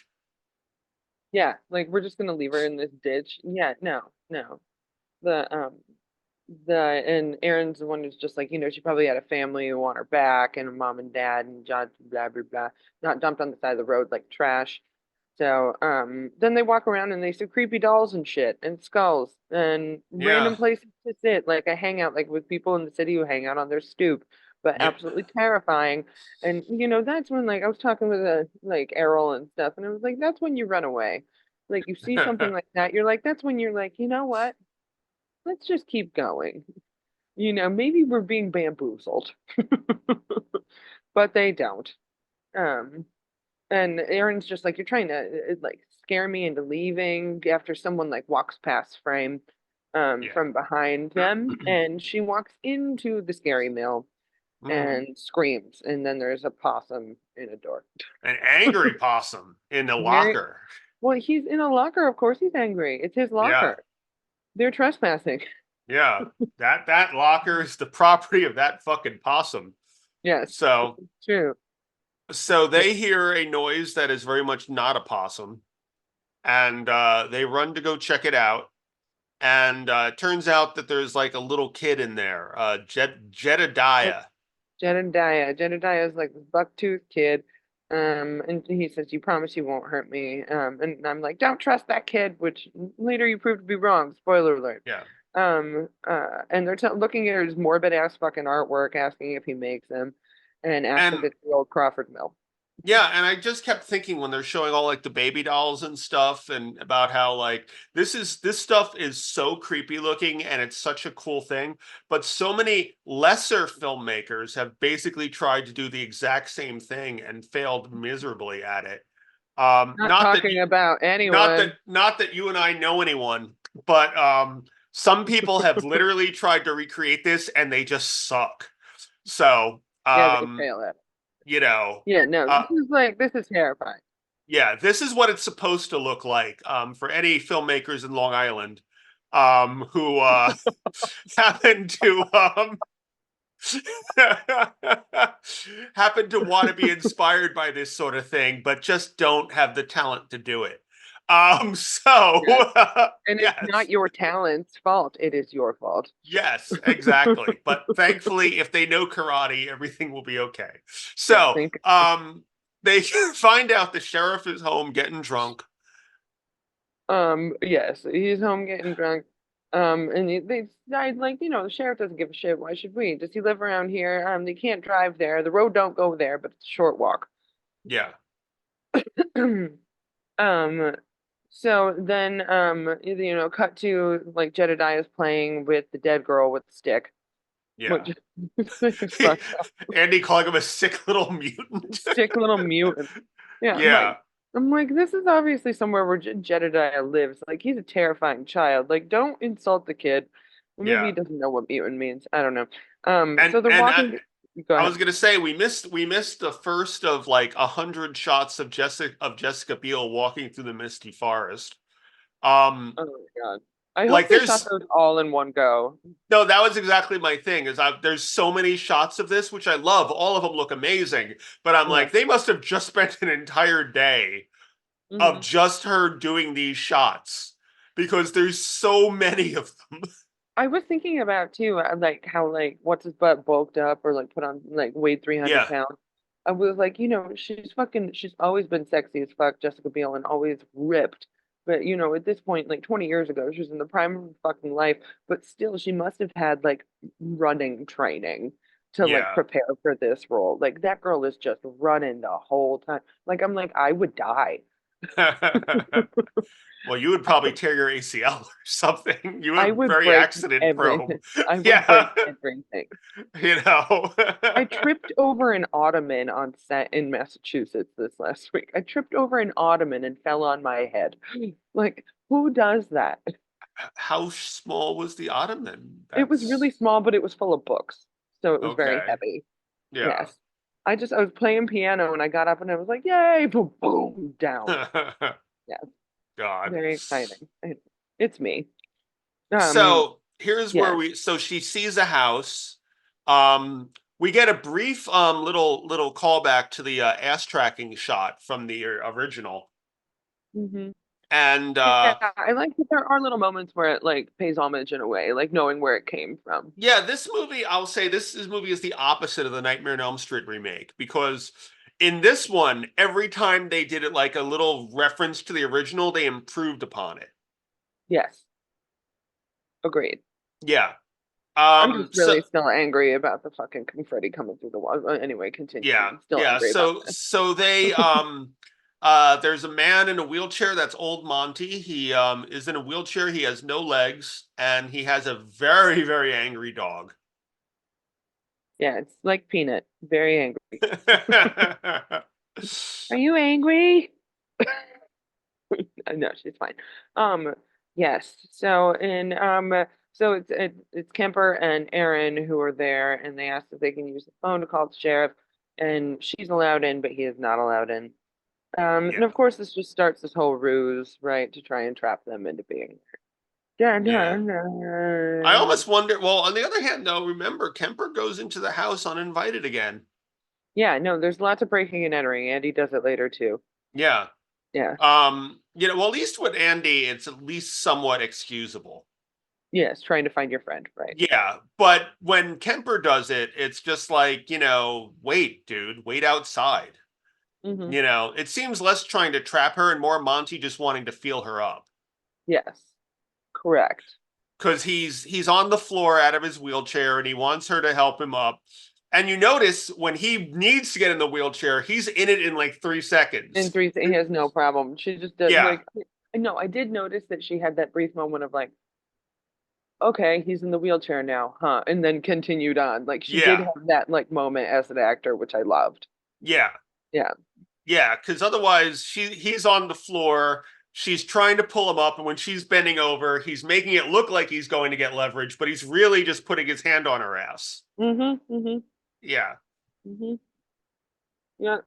yeah, like we're just gonna leave her in this ditch. Yeah, no, no. The and Aaron's the one who's just like, she probably had a family who want her back and a mom and dad and John blah blah blah, not dumped on the side of the road like trash. So, then they walk around and they see creepy dolls and shit and skulls and Yeah. random places to sit, like a hangout, like with people in the city who hang out on their stoop, but Yep. absolutely terrifying. And that's when like I was talking with like Errol and stuff, and I was like, that's when you run away. Like you see something like that, you're like, that's when you're like, you know what? Let's just keep going. Maybe we're being bamboozled. But they don't. Um, and Aaron's just like, you're trying to like scare me into leaving after someone like walks past frame Yeah. from behind them, and she walks into the scary mill Mm. and screams, and then there's a possum in a door. An angry possum in the Very locker. well, he's in a locker, of course he's angry. It's his Yeah. locker. They're trespassing. Yeah. That locker is the property of that fucking possum. Yes, So true. so Yeah. they hear a noise that is very much not a possum, and they run to go check it out. And it turns out that there's like a little kid in there, Jedediah. Jedediah is like this buck-toothed kid. And he says, "You promise you won't hurt me." And I'm like, "Don't trust that kid," which later you prove to be wrong. Spoiler alert. Yeah. And they're looking at his morbid ass fucking artwork, asking if he makes them, and asks if And it's the old Crawford Mill. yeah, and I just kept thinking when they're showing all like the baby dolls and stuff and about how like this stuff is so creepy looking and it's such a cool thing, but so many lesser filmmakers have basically tried to do the exact same thing and failed miserably at it. Not talking about anyone. Not that you and I know anyone, but some people have literally tried to recreate this and they just suck. So, Yeah, they fail at it. you know, Yeah, no, uh, this is terrifying. yeah, this is what it's supposed to look like for any filmmakers in Long Island who happen to happen to want to be inspired by this sort of thing, but just don't have the talent to do it. So Yes. And it's yes, not your talent's fault. It is your fault. yes, exactly. But thankfully, if they know karate, everything will be okay. Yeah, So think. they find out the sheriff is home getting drunk. Yes, he's home getting drunk. And they decide, like, the sheriff doesn't give a shit. Why should we? Does he live around here? They can't drive there. The road don't go there, but it's a short walk. Yeah, Um, so then, cut to like Jedediah's playing with the dead girl with the stick, yeah. which is fucked up. Andy calling him a sick little mutant. Sick little mutant. Yeah, Yeah, I'm like, this is obviously somewhere where Jedediah lives. Like, he's a terrifying child. Like, don't insult the kid. Well, maybe he yeah. doesn't know what mutant means. I don't know. And So they're and walking. Go I was ahead. gonna say we missed the first of like 100 shots of Jessica Biel walking through the misty forest. Um, Oh my God. I hope like they shot there's those all in one go. no, that was exactly my thing. There's so many shots of this which I love. All of them look amazing, but I'm Yeah. like they must have just spent an entire day of Hmm. just her doing these shots because there's so many of them. I was thinking about too, like how like what's his butt bulked up or like put on like weighed 300 Yeah, pounds. I was like, she's always been sexy as fuck, Jessica Biel, and always ripped. But at this point, like 20 years ago, she was in the prime of her fucking life. But still, she must have had like running training to like yeah. prepare for this role. Like that girl is just running the whole time. Like I'm like, I would die. Well, you would probably tear your ACL or something. You I were would very break accident prone. everything. I would break Yeah, everything. you know. I tripped over an ottoman on set in Massachusetts this last week. I tripped over an ottoman and fell on my head. Like, who does that? How small was the ottoman? It was really That's small, but it was full of books. So it was very okay. heavy. Yeah. Yes. I was playing piano and I got up and I was like, yay, boom, boom, down. Yeah, God. very exciting. It's me. Um, So here's where yes. so she sees a house. Um, we get a brief little callback to the ass tracking shot from the original. Hmm. And Yeah, I like that there are little moments where it like pays homage in a way, like knowing where it came from. yeah, this movie, I'll say this movie is the opposite of the Nightmare on Elm Street remake because in this one, every time they did it like a little reference to the original, they improved upon it. Yes, agreed. Yeah. I'm just So really still angry about the fucking confetti coming through the wall. Anyway, continue. yeah, I'm still yeah. angry about So they there's a man in a wheelchair, that's Old Monty. He is in a wheelchair, he has no legs, and he has a very, very angry dog. Yeah, it's like Peanut, very angry. Are you angry? No, she's fine. Um, yes. So it's Kemper and Aaron who are there, and they ask if they can use the phone to call the sheriff, and she's allowed in, but he is not allowed in. And Yeah. of course, this just starts this whole ruse, right, to try and trap them into being there. Yeah. Dun, dun, I dun. almost wonder, well, on the other hand, though, remember, Kemper goes into the house uninvited again. Yeah, no, there's lots of breaking and entering. Andy does it later too. Yeah. Yeah. Well, at least with Andy, it's at least somewhat excusable. Yes, trying to find your friend, right. Yeah, but when Kemper does it, it's just like, wait, dude, wait outside. Hmm. It seems less trying to trap her and more Monty just wanting to feel her up. Yes, correct. Because he's on the floor out of his wheelchair and he wants her to help him up. And you notice when he needs to get in the wheelchair, he's in it in like 3 seconds. In three, he has no problem. She just does Yeah, like, no, I did notice that she had that brief moment of like, okay, he's in the wheelchair now, huh? And then continued on. Like she did yeah, have that like moment as an actor, which I loved. yeah, Yeah. yeah. Because otherwise, he's on the floor. She's trying to pull him up, and when she's bending over, he's making it look like he's going to get leverage, but he's really just putting his hand on her ass. Mm-hmm. Mm-hmm. Yeah, Mm-hmm. Yeah.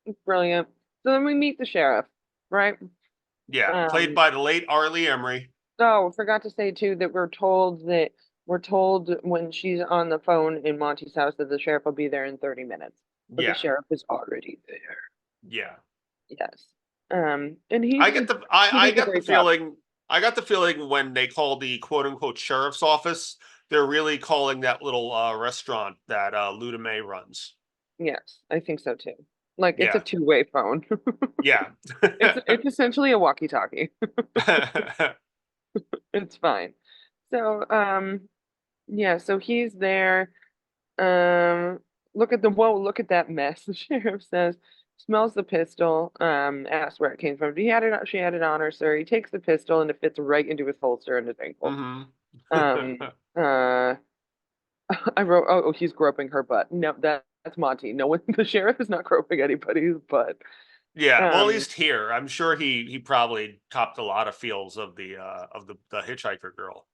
It's brilliant. So then we meet the sheriff, right? yeah. Played Um, by the late Arlie Emery. oh, forgot to say too that we're told when she's on the phone in Monty's house that the sheriff will be there in 30 minutes. But the Yeah, sheriff is already there. yeah. Yes. And I get the he I does a got the great job. feeling I got the feeling when they call the quote unquote sheriff's office, they're really calling that little restaurant that Luda May runs. Yes, I think so too. Like it's a Yeah, two-way phone. yeah, It's essentially a walkie-talkie. It's fine. So, yeah, so he's there. Um, look at that mess. The sheriff says, smells the pistol, asks where it came from. She had it on her, sir. He takes the pistol and it fits right into his holster in his ankle. hmm Um, uh, I wrote, oh, he's groping her butt. No, that's Monty. No one, the sheriff is not groping anybody's butt. Yeah, well, at Um, least here, I'm sure he probably copped a lot of feels of the hitchhiker girl.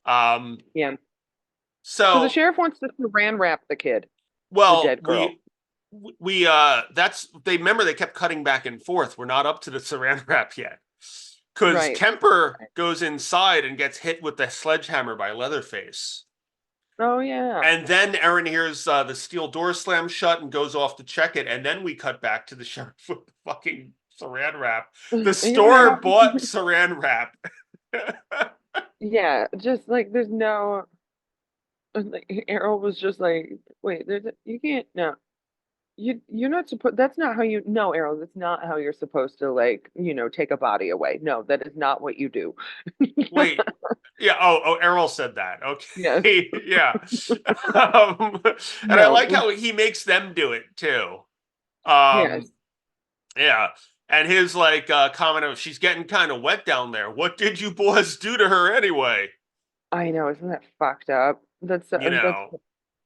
Um, yeah. So the so sheriff wants to saran wrap the kid, the well, dead girl. that's they remember they kept cutting back and forth. We're not up to the saran wrap yet. Because Right. Kemper goes inside and gets hit with the sledgehammer by Leatherface. Oh yeah. And then Aaron hears the steel door slam shut and goes off to check it. And then we cut back to the sheriff with the fucking saran wrap. The Yeah. store bought saran wrap. Yeah, just like there's no like Errol was just like, wait, you can't no. You're not supposed that's not how you no, Errol, that's not how you're supposed to like, take a body away. No, that is not what you do. Wait. Yeah. Oh, Errol said that. Yes. Okay. Yeah. Um, and I like No. how he makes them do it too. Um, Yes. Yeah. And his like comment of she's getting kind of wet down there. What did you boys do to her anyway? I know, isn't that fucked up? You know.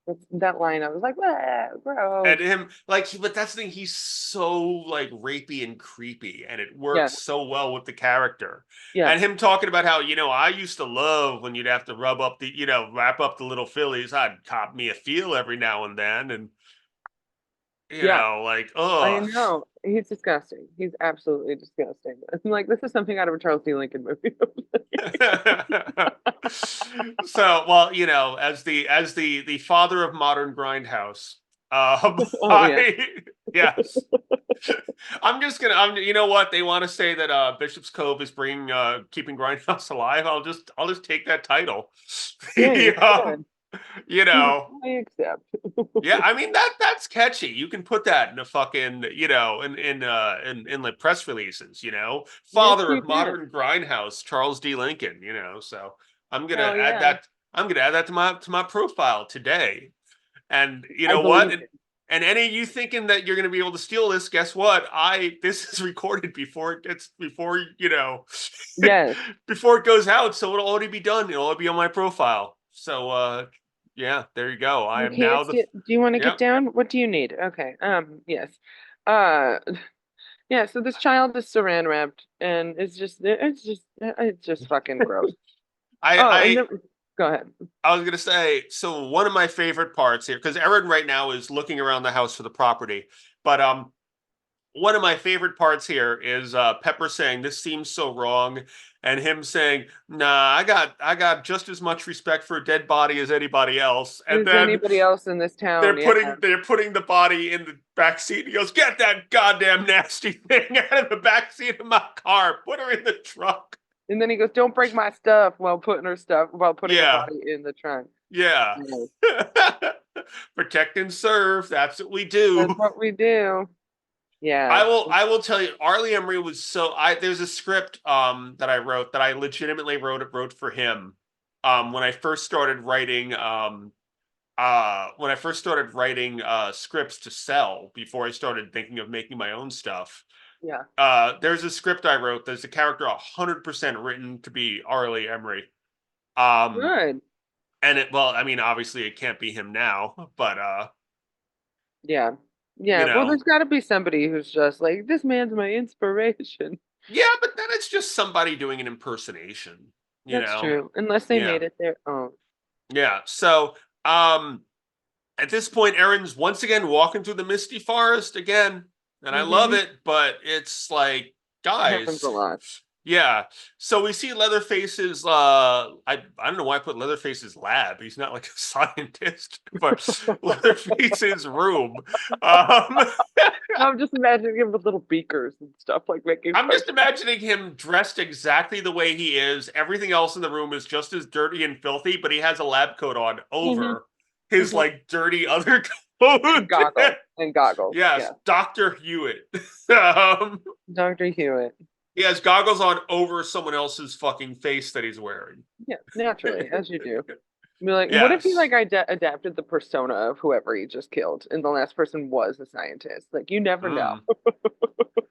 That's that line. I was like, And gross. him like but that's the thing, he's so like rapey and creepy and it Yeah. works so well with the character. Yeah. And him talking about how, I used to love when you'd have to wrap up the little fillies. I'd cop me a feel every now and then and Yeah. like, I oh. know. He's disgusting. He's absolutely disgusting. I'm like, this is something out of a Charles D. Lincoln movie. So, well, as the father of modern grindhouse, Oh yeah. I yes, you know what, they want to say that Bishop's Cove is bringing keeping grindhouse alive. I'll just take that title. Yeah, you The, should. You know, I accept. yeah, I mean that's catchy. You can put that in a fucking, in like press releases, Yes, Father you of can. modern grindhouse, Charles D. Lincoln, So I'm gonna Hell add yeah. that. I'm gonna add that to my profile today. And you I know what? believe And, it. and any of you thinking that you're gonna be able to steal this, guess what? This is recorded before it gets before Yes. before it goes out, so it'll already be done. It'll already be on my profile. So yeah, there you go. I You am can't now the steal. Do you want to get yep. down? What do you need? Okay. Yes. Uh, yeah, so this child is saran wrapped and it's just fucking gross. I Oh, and I then go ahead. I was gonna say, so one of my favorite parts here, because Erin right now is looking around the house for the property, but one of my favorite parts here is Pepper saying this seems so wrong, and him saying, "Nah, I got just as much respect for a dead body as anybody else." And Is then anybody else in this town? they're Yeah. putting they're putting the body in the back seat. He goes, "Get that goddamn nasty thing out of the back seat of my car. Put her in the trunk." And then he goes, "Don't break my stuff," while putting her Yeah, body in the trunk. yeah. Yes, Protect and serve. That's what we that's do. what we do. Yeah. I will tell you, Arlie Emery was so I there's a script that I wrote that I legitimately wrote for him when I first started writing scripts to sell before I started thinking of making my own stuff. Yeah. There's a script I wrote. There's a character 100% written to be Arlie Emery. Um Good. and well, I mean obviously it can't be him now, but Yeah. you Yeah. Well, know, there's got to be somebody who's just like, this man's my inspiration. yeah, but then it's just somebody doing an impersonation, you That's know. true. Unless they Yeah. made it their own. Yeah. So, at this point, Erin's once again walking through the misty forest again, and I love Mm-hmm. it, but it's like, It happens guys, a lot. yeah. So we see Leatherface's. I don't know why I put Leatherface's lab. He's not like a scientist, but Leatherface's room. Um, I'm just imagining him with little beakers and stuff like making I'm just potions. imagining him dressed exactly the way he is. Everything else in the room is just as dirty and filthy, but he has a lab coat on Hmm. over his Hmm. like dirty other And coat. goggles. And goggles. Yes, Yeah. Dr. Hewitt. um, Dr. Hewitt. he has goggles on over someone else's fucking face that he's wearing. Yeah, naturally, as you do. Be like, what if he Yes. like adapted the persona of whoever he just killed, and the last person was a scientist? Like, you never know. Mm.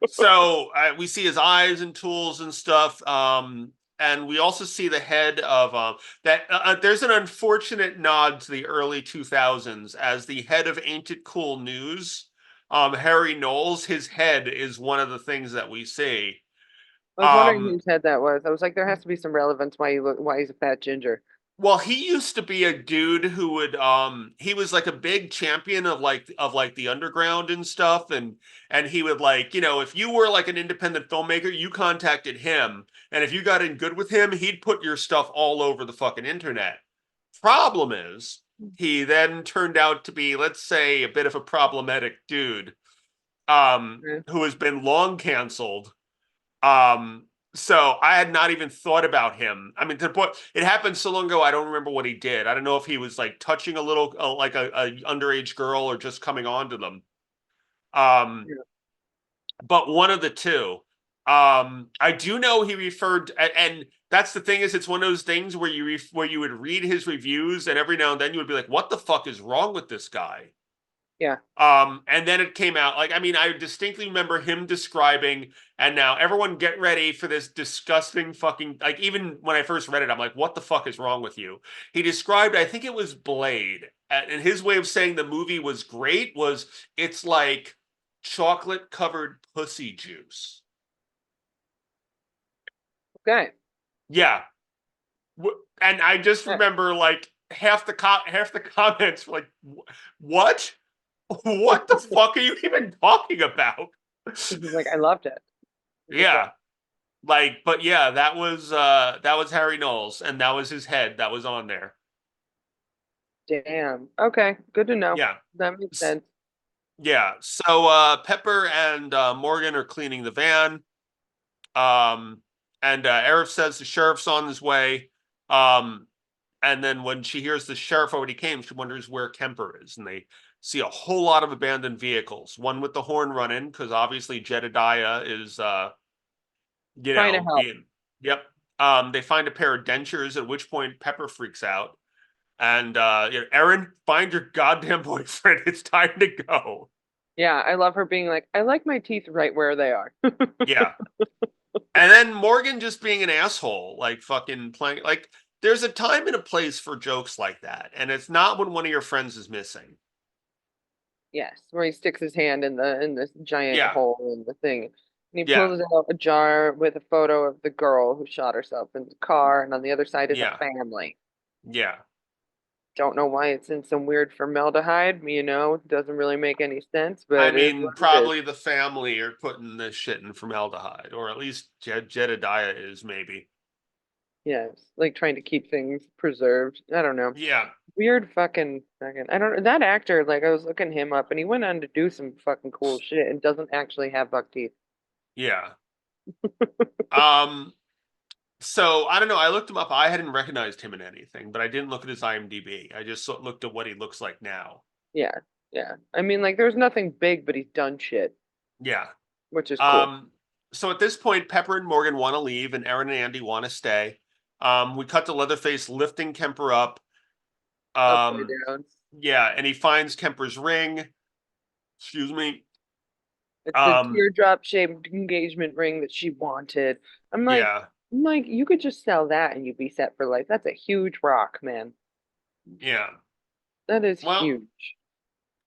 So we see his eyes and tools and stuff. And we also see the head of that. There's an unfortunate nod to the early 2000s as the head of Ain't It Cool News. Harry Knowles, his head is one of the things that we see. I was wondering Um, whose head that was. I was like, there has to be some relevance why he's a fat ginger. Well, he used to be a dude who would he was like a big champion of like the underground and stuff, and he would like, if you were like an independent filmmaker, you contacted him, and if you got in good with him, he'd put your stuff all over the fucking internet. Problem is, he then turned out to be, let's say, a bit of a problematic dude Yeah. who has been long canceled. um, so I had not even thought about him. I mean, to the point, it happened so long ago, I don't remember what he did. I don't know if he was like touching a little, like a underage girl, or just coming on to them. Um, Yeah. but one of the two. I do know he referred, and that's the thing is, it's one of those things where where you would read his reviews, and every now and then you would be like, "What the fuck is wrong with this guy?" Yeah. And then it came out like, I mean, I distinctly remember him describing, and now everyone get ready for this disgusting fucking, like, even when I first read it, I'm like, what the fuck is wrong with you? He described, I think it was Blade, and his way of saying the movie was great was it's like chocolate covered pussy juice. Okay. Yeah. And I just Yeah. remember like half the comments were like, what? What the fuck are you even talking about? He's like, I loved it. It was great. Yeah. Like, but yeah, that was Harry Knowles, and that was his head that was on there. Damn. Okay. Good to know. Yeah. That makes sense. Yeah. So Pepper and Morgan are cleaning the van. Um and Arif says the sheriff's on his way. Um And then when she hears the sheriff already came, she wonders where Kemper is. And they see a whole lot of abandoned vehicles. One with the horn running, because obviously Jedediah is, Trying to help. being, yep. They find a pair of dentures, at which point Pepper freaks out. And, Erin, find your goddamn boyfriend. It's time to go. Yeah, I love her being like, I like my teeth right where they are. Yeah. And then Morgan just being an asshole, like fucking playing, like, there's a time and a place for jokes like that. And it's not when one of your friends is missing. Yes, where he sticks his hand in this giant Yeah. hole in the thing. And he Yeah. pulls out a jar with a photo of the girl who shot herself in the car, and on the other side is a Yeah. family. Yeah. Don't know why it's in some weird formaldehyde, doesn't really make any sense, I but it is mean, what it is. probably the family are putting this shit in formaldehyde, or at least Jedediah is, maybe. Yes, like trying to keep things preserved. I don't know. Yeah. Weird fucking I don't know. That actor, like I was looking him up and he went on to do some fucking cool shit and doesn't actually have buck teeth. Yeah. Um, so I don't know. I looked him up. I hadn't recognized him in anything, but I didn't look at his IMDb. I just looked at what he looks like now. Yeah, yeah. I mean, like there's nothing big, but he's done shit, Yeah. which is cool. Um, so at this point, Pepper and Morgan want to leave, and Erin and Andy want to stay. We cut to Leatherface lifting Kemper up. Upside Um, down. yeah, and he finds Kemper's ring. Excuse me. It's the Um, teardrop shaped engagement ring that she wanted. I'm like, yeah, I'm like, you could just sell that and you'd be set for life. That's a huge rock, man. yeah. That is Well, huge.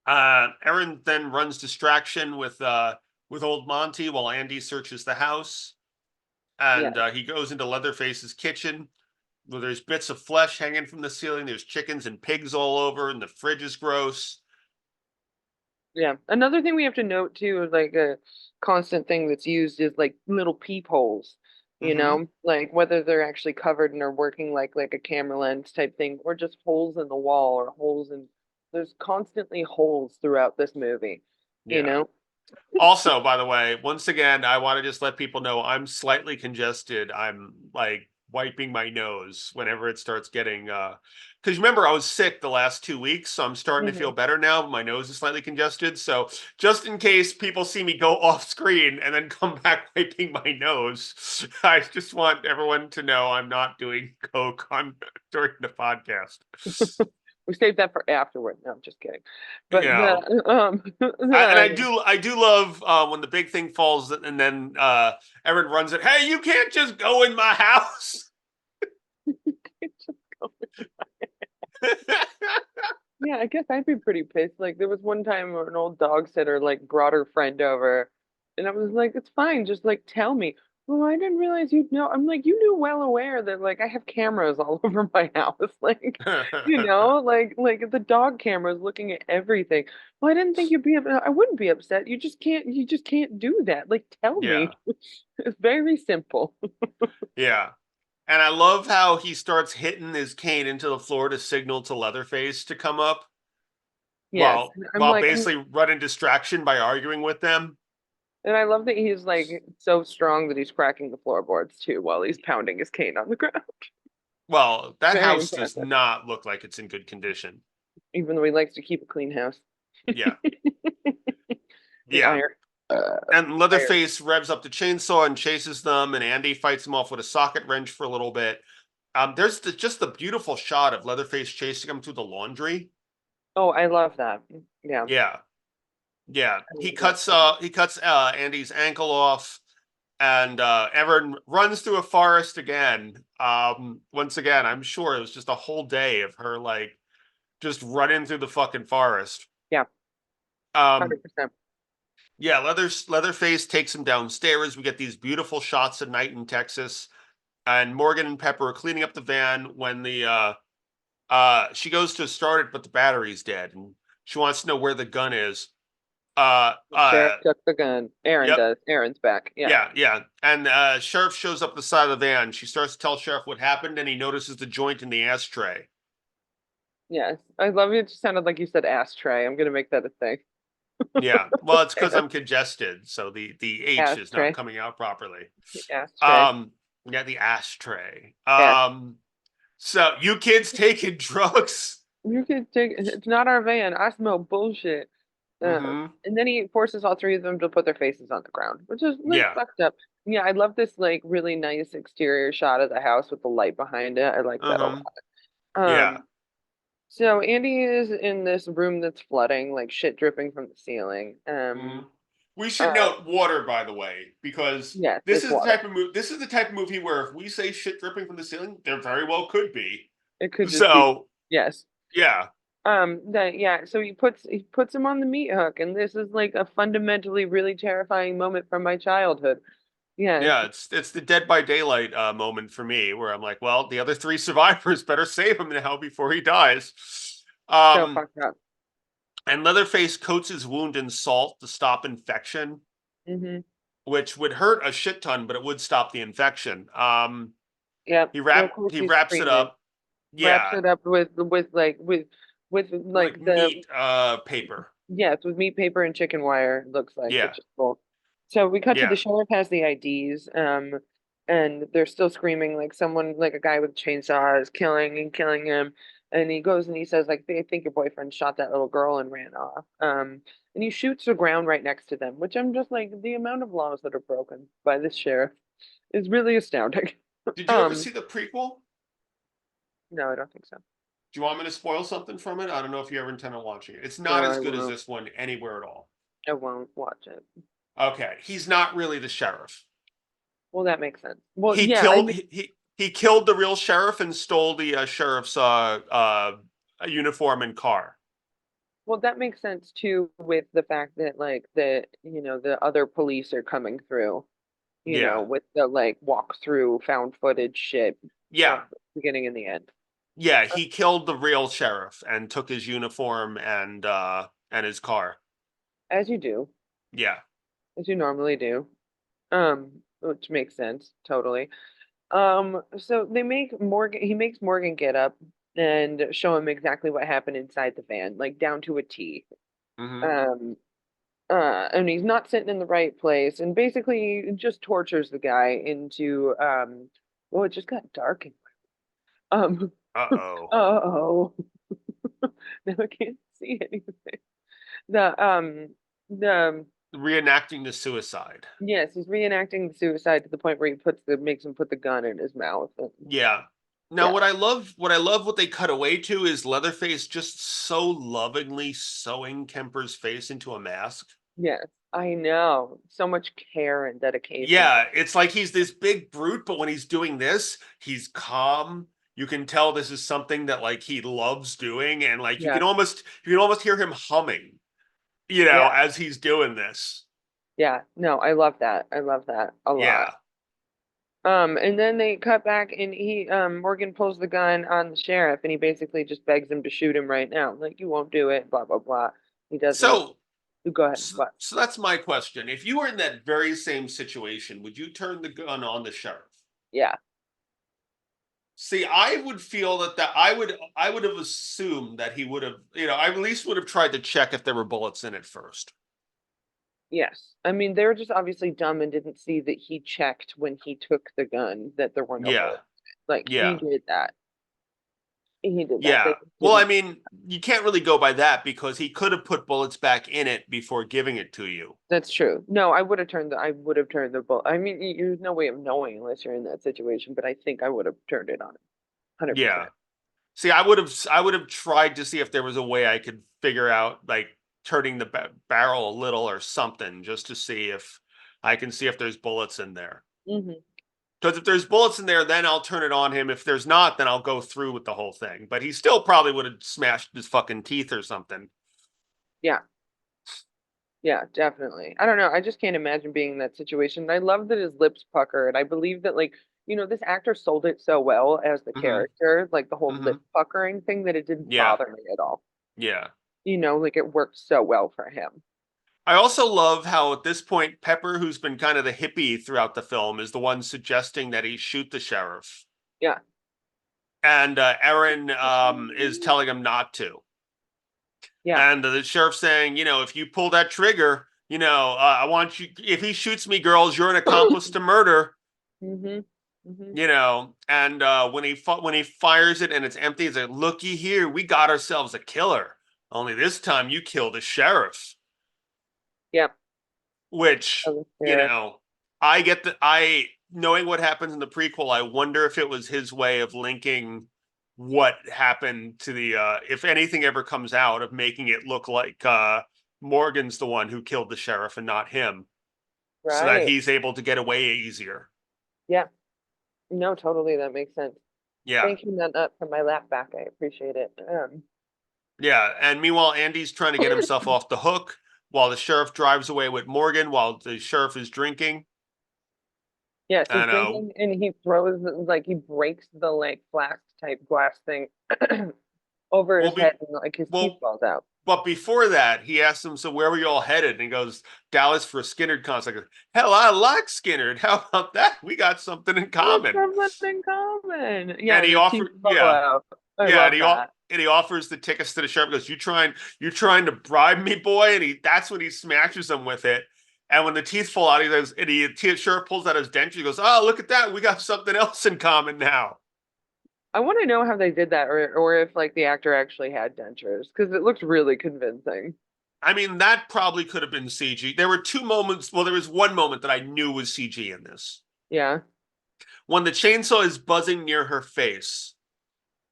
Erin then runs distraction with old Monty while Andy searches the house, Yeah, and he goes into Leatherface's kitchen where there's bits of flesh hanging from the ceiling. There's chickens and pigs all over, and the fridge is gross. yeah. Another thing we have to note too is like a constant thing that's used is like little peepholes, Hmm. like whether they're actually covered and are working like a camera lens type thing, or just holes in the wall or holes in. There's constantly holes throughout this movie, you Yeah. know. Also, by the way, once again, I want to just let people know I'm slightly congested. I'm like wiping my nose whenever it starts getting because remember I was sick the last 2 weeks, so I'm starting to feel Mhm. better now, but my nose is slightly congested. So just in case people see me go off screen and then come back wiping my nose, I just want everyone to know I'm not doing coke on during the podcast. We saved that for afterward. No, I'm just kidding. But Yeah. the I do love when the big thing falls and then Erin runs it. Hey, you can't just go in my house. yeah, I guess I'd be pretty pissed. Like there was one time where an old dog sitter like brought her friend over, and I was like, "It's fine, just like tell me." Well, I didn't realize you'd know. I'm like, you knew well aware that like I have cameras all over my house, like like the dog cameras looking at everything. Well, I didn't think you'd be. I wouldn't be upset. You just can't. You just can't do that. Like, tell me. Yeah, It's very simple. yeah. And I love how he starts hitting his cane into the floor to signal to Leatherface to come up Yes, while and I'm while like, basically running distraction by arguing with them. and I love that he's like so strong that he's cracking the floorboards too while he's pounding his cane on the ground. Well, that Very house does impressive. not look like it's in good condition. Even though he likes to keep a clean house. Yeah, The yeah. iron. And Iron. Leatherface revs up the chainsaw and chases them, and Andy fights him off with a socket wrench for a little bit. There's just the beautiful shot of Leatherface chasing him through the laundry. Oh, I love that. Yeah, Yeah, yeah. I love that so much. He cuts Andy's ankle off, and Evan runs through a forest again. Once again, I'm sure it was just a whole day of her like just running through the fucking forest. Yeah, Um, 100%. yeah, Leatherface takes him downstairs. We get these beautiful shots of night in Texas, and Morgan and Pepper are cleaning up the van when the she goes to start it, but the battery's dead, and she wants to know where the gun is. Uh, The sheriff uh, took the gun. Aaron yep, does. Aaron's back. Yeah. yeah, yeah. And Sheriff shows up the side of the van. She starts to tell Sheriff what happened, and he notices the joint in the ashtray. Yes. I love it. It just sounded like you said ashtray. I'm gonna make that a thing. Yeah, well, it's because I'm congested, so the H is not Ashtray. coming out properly. Ashtray. Yeah, the ashtray. Ash. So you kids taking drugs? You can take it's not our van. I smell bullshit. Mm-hmm. And then he forces all three of them to put their faces on the ground, which is like Yeah. fucked up. Yeah, I love this like really nice exterior shot of the house with the light behind it. I like that a Mm-hmm. lot. Yeah. So Andy is in this room that's flooding, like shit dripping from the ceiling. Mm-hmm. We should Uh, note water, by the way, because yes, this it's is the water. type of movie. This is the type of movie where if we say shit dripping from the ceiling, there very well could be. It could just be So yes. yeah, That yeah, so he puts him on the meat hook, and this is like a fundamentally really terrifying moment from my childhood. Yes. yeah, it's the Dead by Daylight moment for me, where I'm like, well, the other three survivors better save him now before he dies. So Um, fucked up. and Leatherface coats his wound in salt to stop infection, Hmm. which would hurt a shit ton, but it would stop the infection. Yep. He And of course he he's wraps it screaming. up. Wraps Yeah, it up with like like the meat paper. yes, with meat paper and chicken wire, it looks like, Yeah, which is cool. So we cut to the yeah. sheriff has the IDs, and they're still screaming like someone, like a guy with a chainsaw is killing him. And he goes and he says, like, I think your boyfriend shot that little girl and ran off. And he shoots the ground right next to them, which I'm just like, the amount of laws that are broken by this sheriff is really astounding. Did you ever Um, see the prequel? no, I don't think so. Do you want me to spoil something from it? I don't know if you ever intend on watching it. It's not No, as good as this one anywhere at all. I won't watch it. Okay, he's not really the sheriff. Well, that makes sense. Well, He yeah, I killed mean, he killed the real sheriff and stole the sheriff's uniform and car. well, that makes sense too with the fact that like the other police are coming through, Yeah, with the like walk through found footage shit, yeah, beginning and the end. yeah. Uh, He killed the real sheriff and took his uniform and his car. As you do, Yeah, as you normally do. Which makes sense, totally. So he makes Morgan get up and show him exactly what happened inside the van, like down to a T. hmm Um, and he's not sitting in the right place, and basically just tortures the guy into well, it just got dark. Um, Uh-oh. oh, now I can't see anything. The the Reenacting the suicide. yes, he's reenacting the suicide to the point where makes him put the gun in his mouth. And, Yeah. Now yeah, what they cut away to is Leatherface just so lovingly sewing Kemper's face into a mask. yes, I know. So much care and dedication. Yeah, it's like he's this big brute, but when he's doing this, he's calm. You can tell this is something that like he loves doing, and like Yeah, you can almost hear him humming, yeah, as he's doing this. yeah. No, I love that. I love that a lot. Yeah. And then they cut back and Morgan pulls the gun on the sheriff and he basically just begs him to shoot him right now. Like, you won't do it, blah, blah, blah. He doesn't. So You go ahead. so, What? so that's my question. If you were in that very same situation, would you turn the gun on the sheriff? Yeah. See, I would feel that I would have assumed that he would have, I at least would have tried to check if there were bullets in it first. Yes. I mean, they were just obviously dumb and didn't see that he checked when he took the gun that there were no Yeah. bullets. Like, he Yeah. did that. He did that. They Yeah. Well, I didn't. mean, you can't really go by that because he could have put bullets back in it before giving it to you. That's true. No, I would have turned the bullet. I mean, there's no way of knowing unless you're in that situation, but I think I would have turned it on him. Yeah. 100%. See, I would have tried to see if there was a way I could figure out like turning the barrel a little or something just to see if I can see if there's bullets in there. Hmm. Because if there's bullets in there, then I'll turn it on him. If there's not, then I'll go through with the whole thing. But he still probably would have smashed his fucking teeth or something. Yeah. Yeah, definitely. I don't know. I just can't imagine being in that situation. I love that his lips pucker, and I believe that like, this actor sold it so well as the Hmm. character, like the whole lip Hmm. puckering thing that it didn't Yeah. bother me at all. Yeah. Like it worked so well for him. I also love how at this point, Pepper, who's been kind of the hippie throughout the film, is the one suggesting that he shoot the sheriff. Yeah. And Aaron is telling him not to. Yeah. And the sheriff saying, if you pull that trigger, I want you, if he shoots me, girls, you're an accomplice to murder. Hmm. Hmm. And when he fires it and it's empty, he's like, "Looky here, we got ourselves a killer. Only this time you killed a sheriff." Yep. Which, Oh, you sheriff. know, I get the I knowing what happens in the prequel, I wonder if it was his way of linking what happened to the if anything ever comes out, of making it look like Morgan's the one who killed the sheriff and not him, so that Right. he's able to get away easier. Yeah. No, totally. That makes sense. Yeah. Thank you, Nut Nut, for my lap back. I appreciate it. Yeah. And meanwhile, Andy's trying to get himself off the hook while the sheriff drives away with Morgan while the sheriff is drinking. Yes, he's And drinking and he throws like he breaks the like flask type glass thing over well his be head and like his teeth well falls out. But before that, he asks him, "So where were you all headed?" And he goes, "Dallas for a Skinnerd concert." Like, hell, I like Skinnerd. How about that? We got something in We have common. something in common. And Yeah, he the teeth offered, fall yeah, out. I yeah, love that. and he offers the tickets to the sheriff. He goes, you trying to bribe me, boy?" And that's when he smashes him with it. And when the teeth fall out, he goes, and sheriff pulls out his denture. He goes, "Oh, look at that. We got something else in common now." I want to know how they did that, or if like the actor actually had dentures, because it looked really convincing. I mean, that probably could have been CG. There were two moments. Well, there was one moment that I knew was CG in this. Yeah. When the chainsaw is buzzing near her face,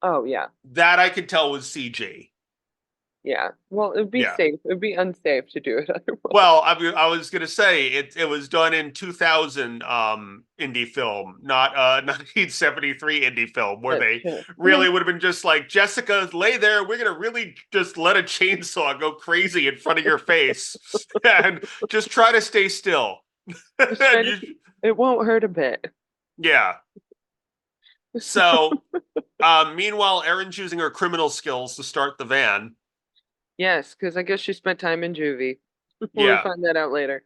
Oh yeah. that I could tell was CG. Yeah. Well, it'd be Yeah. safe. It'd be unsafe to do it otherwise. Well, I was gonna say it was done in 2000 indie film, not 1973 indie film, where That's they true. really would have been just like, "Jessica, lay there. We're gonna really just let a chainsaw go crazy in front of your face, and just try to stay still." Just try to You- keep, it won't hurt a bit. yeah. So, meanwhile, Erin's using her criminal skills to start the van. Yes, because I guess she spent time in juvie. We Yeah. find that out later.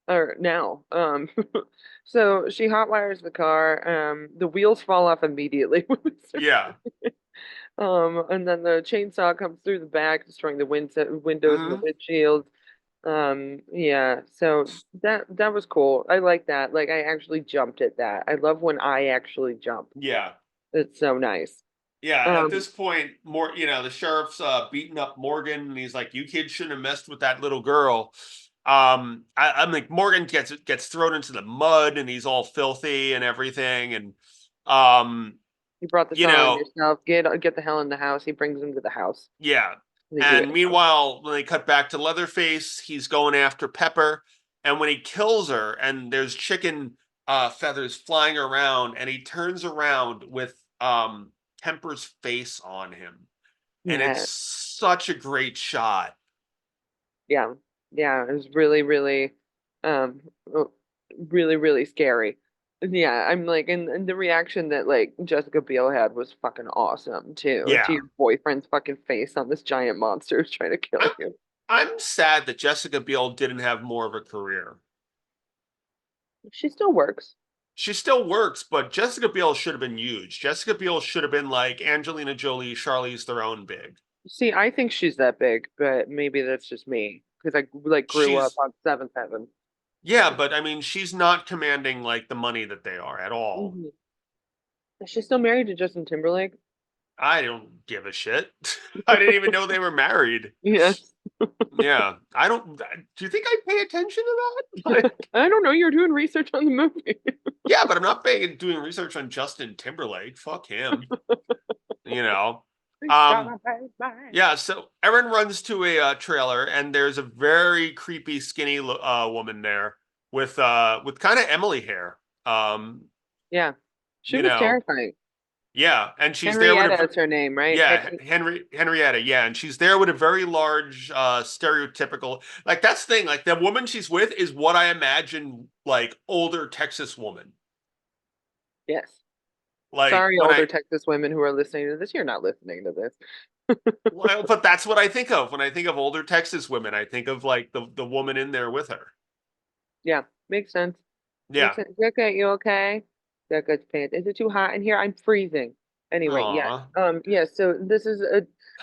Or now. So she hotwires the car. The wheels fall off immediately when we start. Yeah. And then the chainsaw comes through the back, destroying the windows and the Hmm. windshield. Yeah, so that was cool. I like that. Like I actually jumped at that. I love when I actually jump. Yeah. It's so nice. Yeah. At Um, this point, the sheriff's beating up Morgan, and he's like, "You kids shouldn't have messed with that little girl." I'm like, Morgan gets thrown into the mud, and he's all filthy and everything, and um, you brought this you all on know, yourself. Get the hell in the house. He brings him to the house. yeah. They do And it now. meanwhile, when they cut back to Leatherface, he's going after Pepper, and when he kills her, and there's chicken feathers flying around, and he turns around with Kemper's face on him, and it's Yeah, such a great shot. yeah, yeah. It was really, really, um, uh, really, really scary. Yeah, I'm like, and the reaction that like Jessica Biel had was fucking awesome too. To Yeah. your boyfriend's fucking face on this giant monster who's trying to kill I, you. I'm sad that Jessica Biel didn't have more of a career. She still works. She still works, but Jessica Biel should have been huge. Jessica Biel should have been like Angelina Jolie, Charlize Theron big. See, I think she's that big, but maybe that's just me because I like grew up She's on Seventh Heaven. Yeah, but I mean, she's not commanding like the money that they are at all. Mhm. Is she still married to Justin Timberlake? I don't give a shit. I didn't even know they were married. Yes. Yeah, I don't. Do you think I pay attention to that? Like, I don't know. You're doing research on the movie. yeah, but I'm not paying doing research on Justin Timberlake. Fuck him. You know. He's got Um. a baby. Yeah. So Erin runs to a trailer, and there's a very creepy, skinny woman there with kind of Emily hair. Um. Yeah. She You was know. terrifying. Yeah, and she's there with Henrietta a is her name, right? Yeah, Henrietta. Yeah, and she's there with a very large, stereotypical. Like that's the thing. Like the woman she's with is what I imagine, like older Texas woman. Yes. Like Sorry, when older I, Texas women who are listening to this. You're not listening to this. well, but that's what I think of when I think of older Texas women. I think of like the woman in there with her. Yeah, makes sense. Makes Yeah. sense. Jessica, you okay? Jessica's pants. Is it too hot in here? I'm freezing. Anyway, yes. Aw. Yes, so this is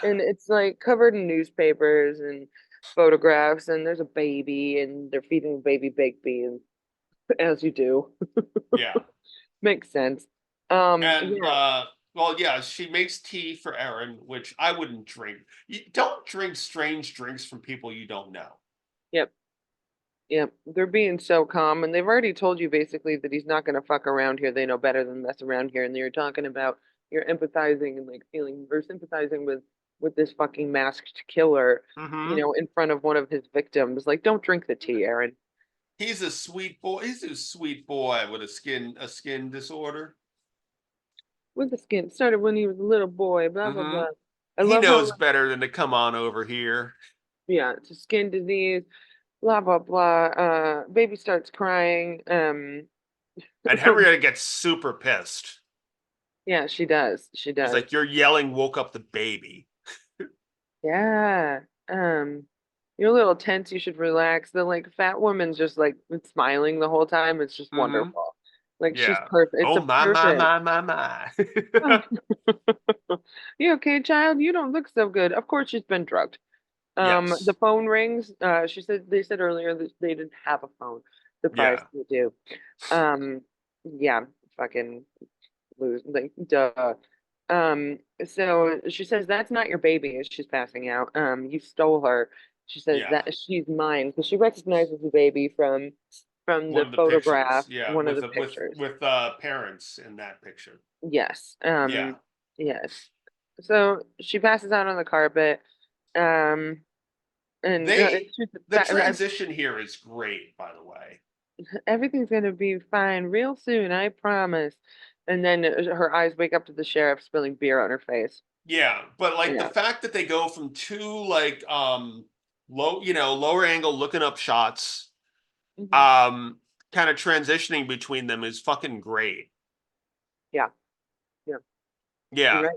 and it's like covered in newspapers and photographs, and there's a baby, and they're feeding the baby baked beans, as you do. Yeah. Makes sense. And Yeah, well, yeah, she makes tea for Erin, which I wouldn't drink. You don't drink strange drinks from people you don't know. yep, yep. They're being so calm, and they've already told you basically that he's not gonna fuck around here. They know better than mess around here, and you're talking about you're empathizing and like feeling or sympathizing with this fucking masked killer, Mm-hmm. in front of one of his victims. Like, don't drink the tea, Aaron. He's a sweet boy. He's a sweet boy with a skin disorder. With the skin started when he was a little boy. Blah blah Mm-hmm. blah. I He love how knows better than to come on over here. yeah, it's a skin disease. Blah blah blah. Baby starts crying. And Henrietta gets super pissed. Yeah, she does. She She's does. like, "Your yelling woke up the baby." Yeah. You're a little tense. You should relax. The like fat woman's just like smiling the whole time. It's just Mm-hmm. wonderful. Like she's Yeah. perfect. It's Oh a my my perfect. my my my. Oh. You okay, child? You don't look so good. Of course she's been drugged. The Yes. phone rings. They said earlier that they didn't have a phone. Surprised Yeah. they do. Um, yeah, fucking lose like duh. So she says that's not your baby as she's passing out. You stole her. She says Yeah. that she's mine because she recognizes the baby from One the of the pictures. photograph, Yeah, one of with the pictures. parents in that picture. Yes. Yeah. Yes. So she passes out on the carpet. Um, and They she's the transition here is great, by the way. everything's gonna be fine real soon, I promise. And then her eyes wake up to the sheriff spilling beer on her face. Yeah, but like the Yeah. fact that they go from two like lower angle looking up shots, Hmm. um kind of transitioning between them is fucking great. Yeah. Yeah. You're Yeah. right.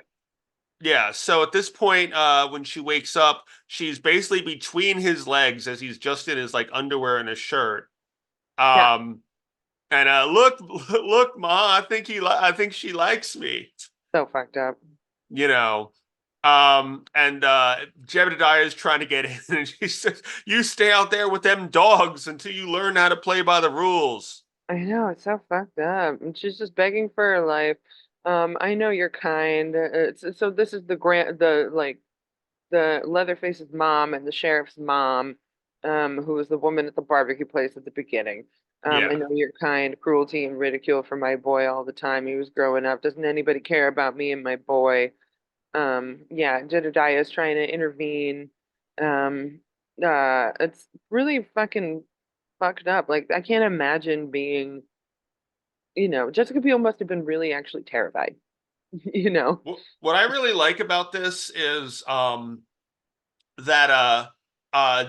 Yeah, so at this point, when she wakes up, she's basically between his legs as he's just in his like underwear and a shirt. Yeah. Um, and look, look, Ma, I think she likes me. So fucked up. You know, and Jebediah is trying to get in, and she says, "You stay out there with them dogs until you learn how to play by the rules." I know, it's so fucked up. And she's just begging for her life. I know you're kind. So this is the Leatherface's mom and the sheriff's mom, who was the woman at the barbecue place at the beginning. I Yeah, know you're kind, cruelty and ridicule for my boy all the time. He was growing up. Doesn't anybody care about me and my boy? Yeah, Jedediah is trying to intervene. It's really fucking fucked up. Like I can't imagine being, Jessica Biel must have been really actually terrified, you know. what I really like about this is that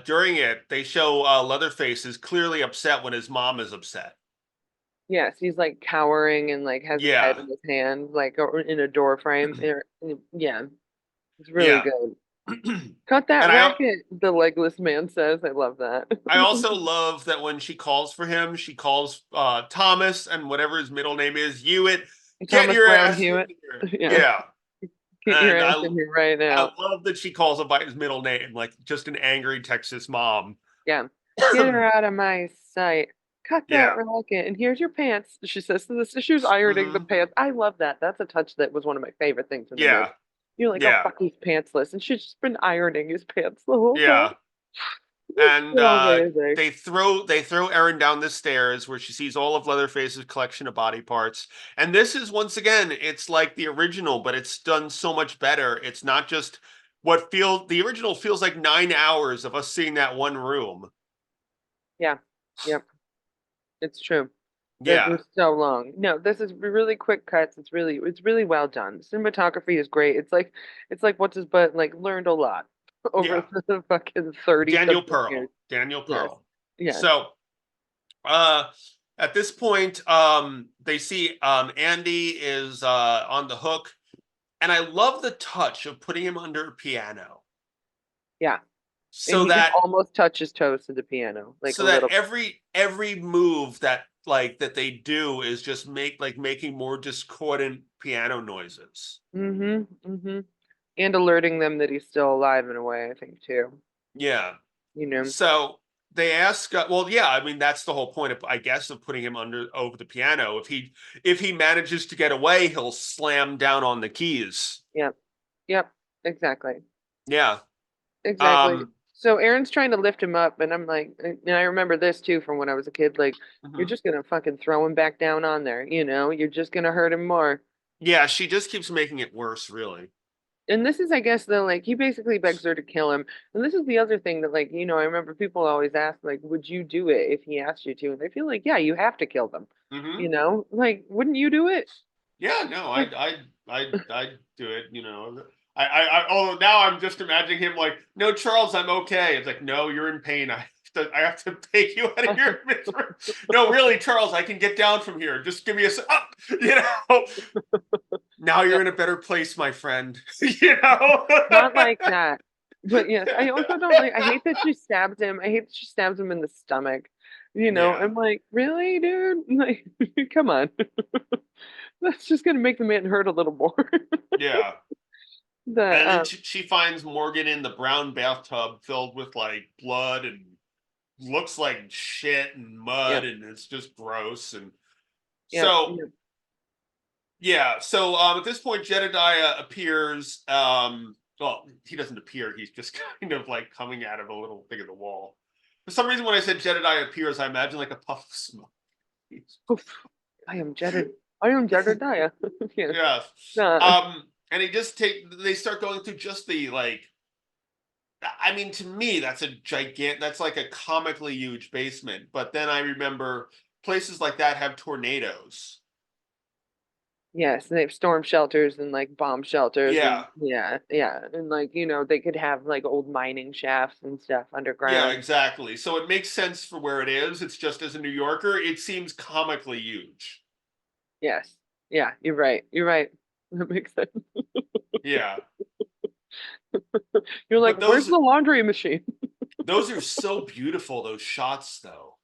during it they show Leatherface is clearly upset when his mom is upset. Yes, he's like cowering and like has his head Yeah, in his hand, like or in a door frame. Yeah, it's really yeah. good. And Cut that I racket, the legless man says. I love that. I also love that when she calls for him, she calls Thomas and whatever his middle name is, Hewitt, get Thomas your Brown ass in Hewitt. here. Yeah, Yeah. get your And ass in here right I now. love that she calls him by his middle name, like just an angry Texas mom. Yeah. Get her out of my sight. Cut that Yeah. racket. And here's your pants. She says to this. She was ironing the Hmm. pants. I love that. That's a touch that was one of my favorite things in the movie. Yeah. You're like, oh, Yeah. fuck, he's pantsless. And she's just been ironing his pants the whole time. Yeah. And So amazing. they throw Erin down the stairs where she sees all of Leatherface's collection of body parts. And this is once again, it's like the original, but it's done so much better. It's not just the original feels like 9 hours of us seeing that one room. Yeah. Yep. It's true. This Yeah. was so long. No, this is really quick cuts. It's really well done. Cinematography is great. It's like what's his butt like learned a lot over Yeah. the fucking 30 Daniel something years. Pearl. Daniel Yes. Pearl. Yes. So uh at this point, they see Andy is on the hook, and I love the touch of putting him under a piano Yeah. And so he can that almost touch his toes to the piano, like so a that little. every move that they do is just making more discordant piano noises. Mm-hmm. Mm-hmm. And alerting them that he's still alive in a way, I think too. Yeah. You know. So they ask, well, yeah, I mean that's the whole point of, I guess, of putting him over the piano. If he manages to get away, he'll slam down on the keys. Yep. Yep. Exactly. Yeah. Exactly. Um. So Aaron's trying to lift him up, and I'm like, and I remember this too from when I was a kid. Like, you're Mhm. just gonna fucking throw him back down on there, you know? You're just gonna hurt him more. Yeah, she just keeps making it worse, really. And this is, I guess, the like he basically begs her to kill him. And this is the other thing that, like, I remember people always ask, like, would you do it if he asked you to? And I feel like, yeah, you have to kill them. Hmm. Like, wouldn't you do it? Yeah, no, Like, I'd do it. Although now I'm just imagining him like, no, Charles, I'm okay. It's like, no, you're in pain. I have to take you out of your misery. No, really, Charles, I can get down from here. Just give me up. Now no, you're in a better place, my friend. you know. not like that. But yes, I also don't like. I hate that she stabbed him. I hate that she stabs him in the stomach. Yeah, I'm like, really, dude? Like, come on. That's just gonna make the man hurt a little more. yeah. The And then she finds Morgan in the brown bathtub filled with like blood and looks like shit and mud, Yep, and it's just gross. And yep, so, yep. yeah, so at this point, Jedediah appears. Well, he doesn't appear; he's just kind of like coming out of a little thing of the wall. For some reason, when I said Jedediah appears, I imagine like a puff of smoke. Oof. I am Jeded. I am Jedediah. Yes. Yeah. Uh, And he just they start going through just the like. I mean, to me, that's a gigant. That's like a comically huge basement. But then I remember places like that have tornadoes. yes, they have storm shelters and like bomb shelters and Yeah, yeah, yeah. And like, they could have like old mining shafts and stuff yeah, underground. exactly. So it makes sense for where it is. It's just as a New Yorker, it seems comically huge. Yes. Yeah, you're right. You're right. That makes sense. Yeah, You're like, but where's the laundry machine? those are so beautiful. Those shots, though,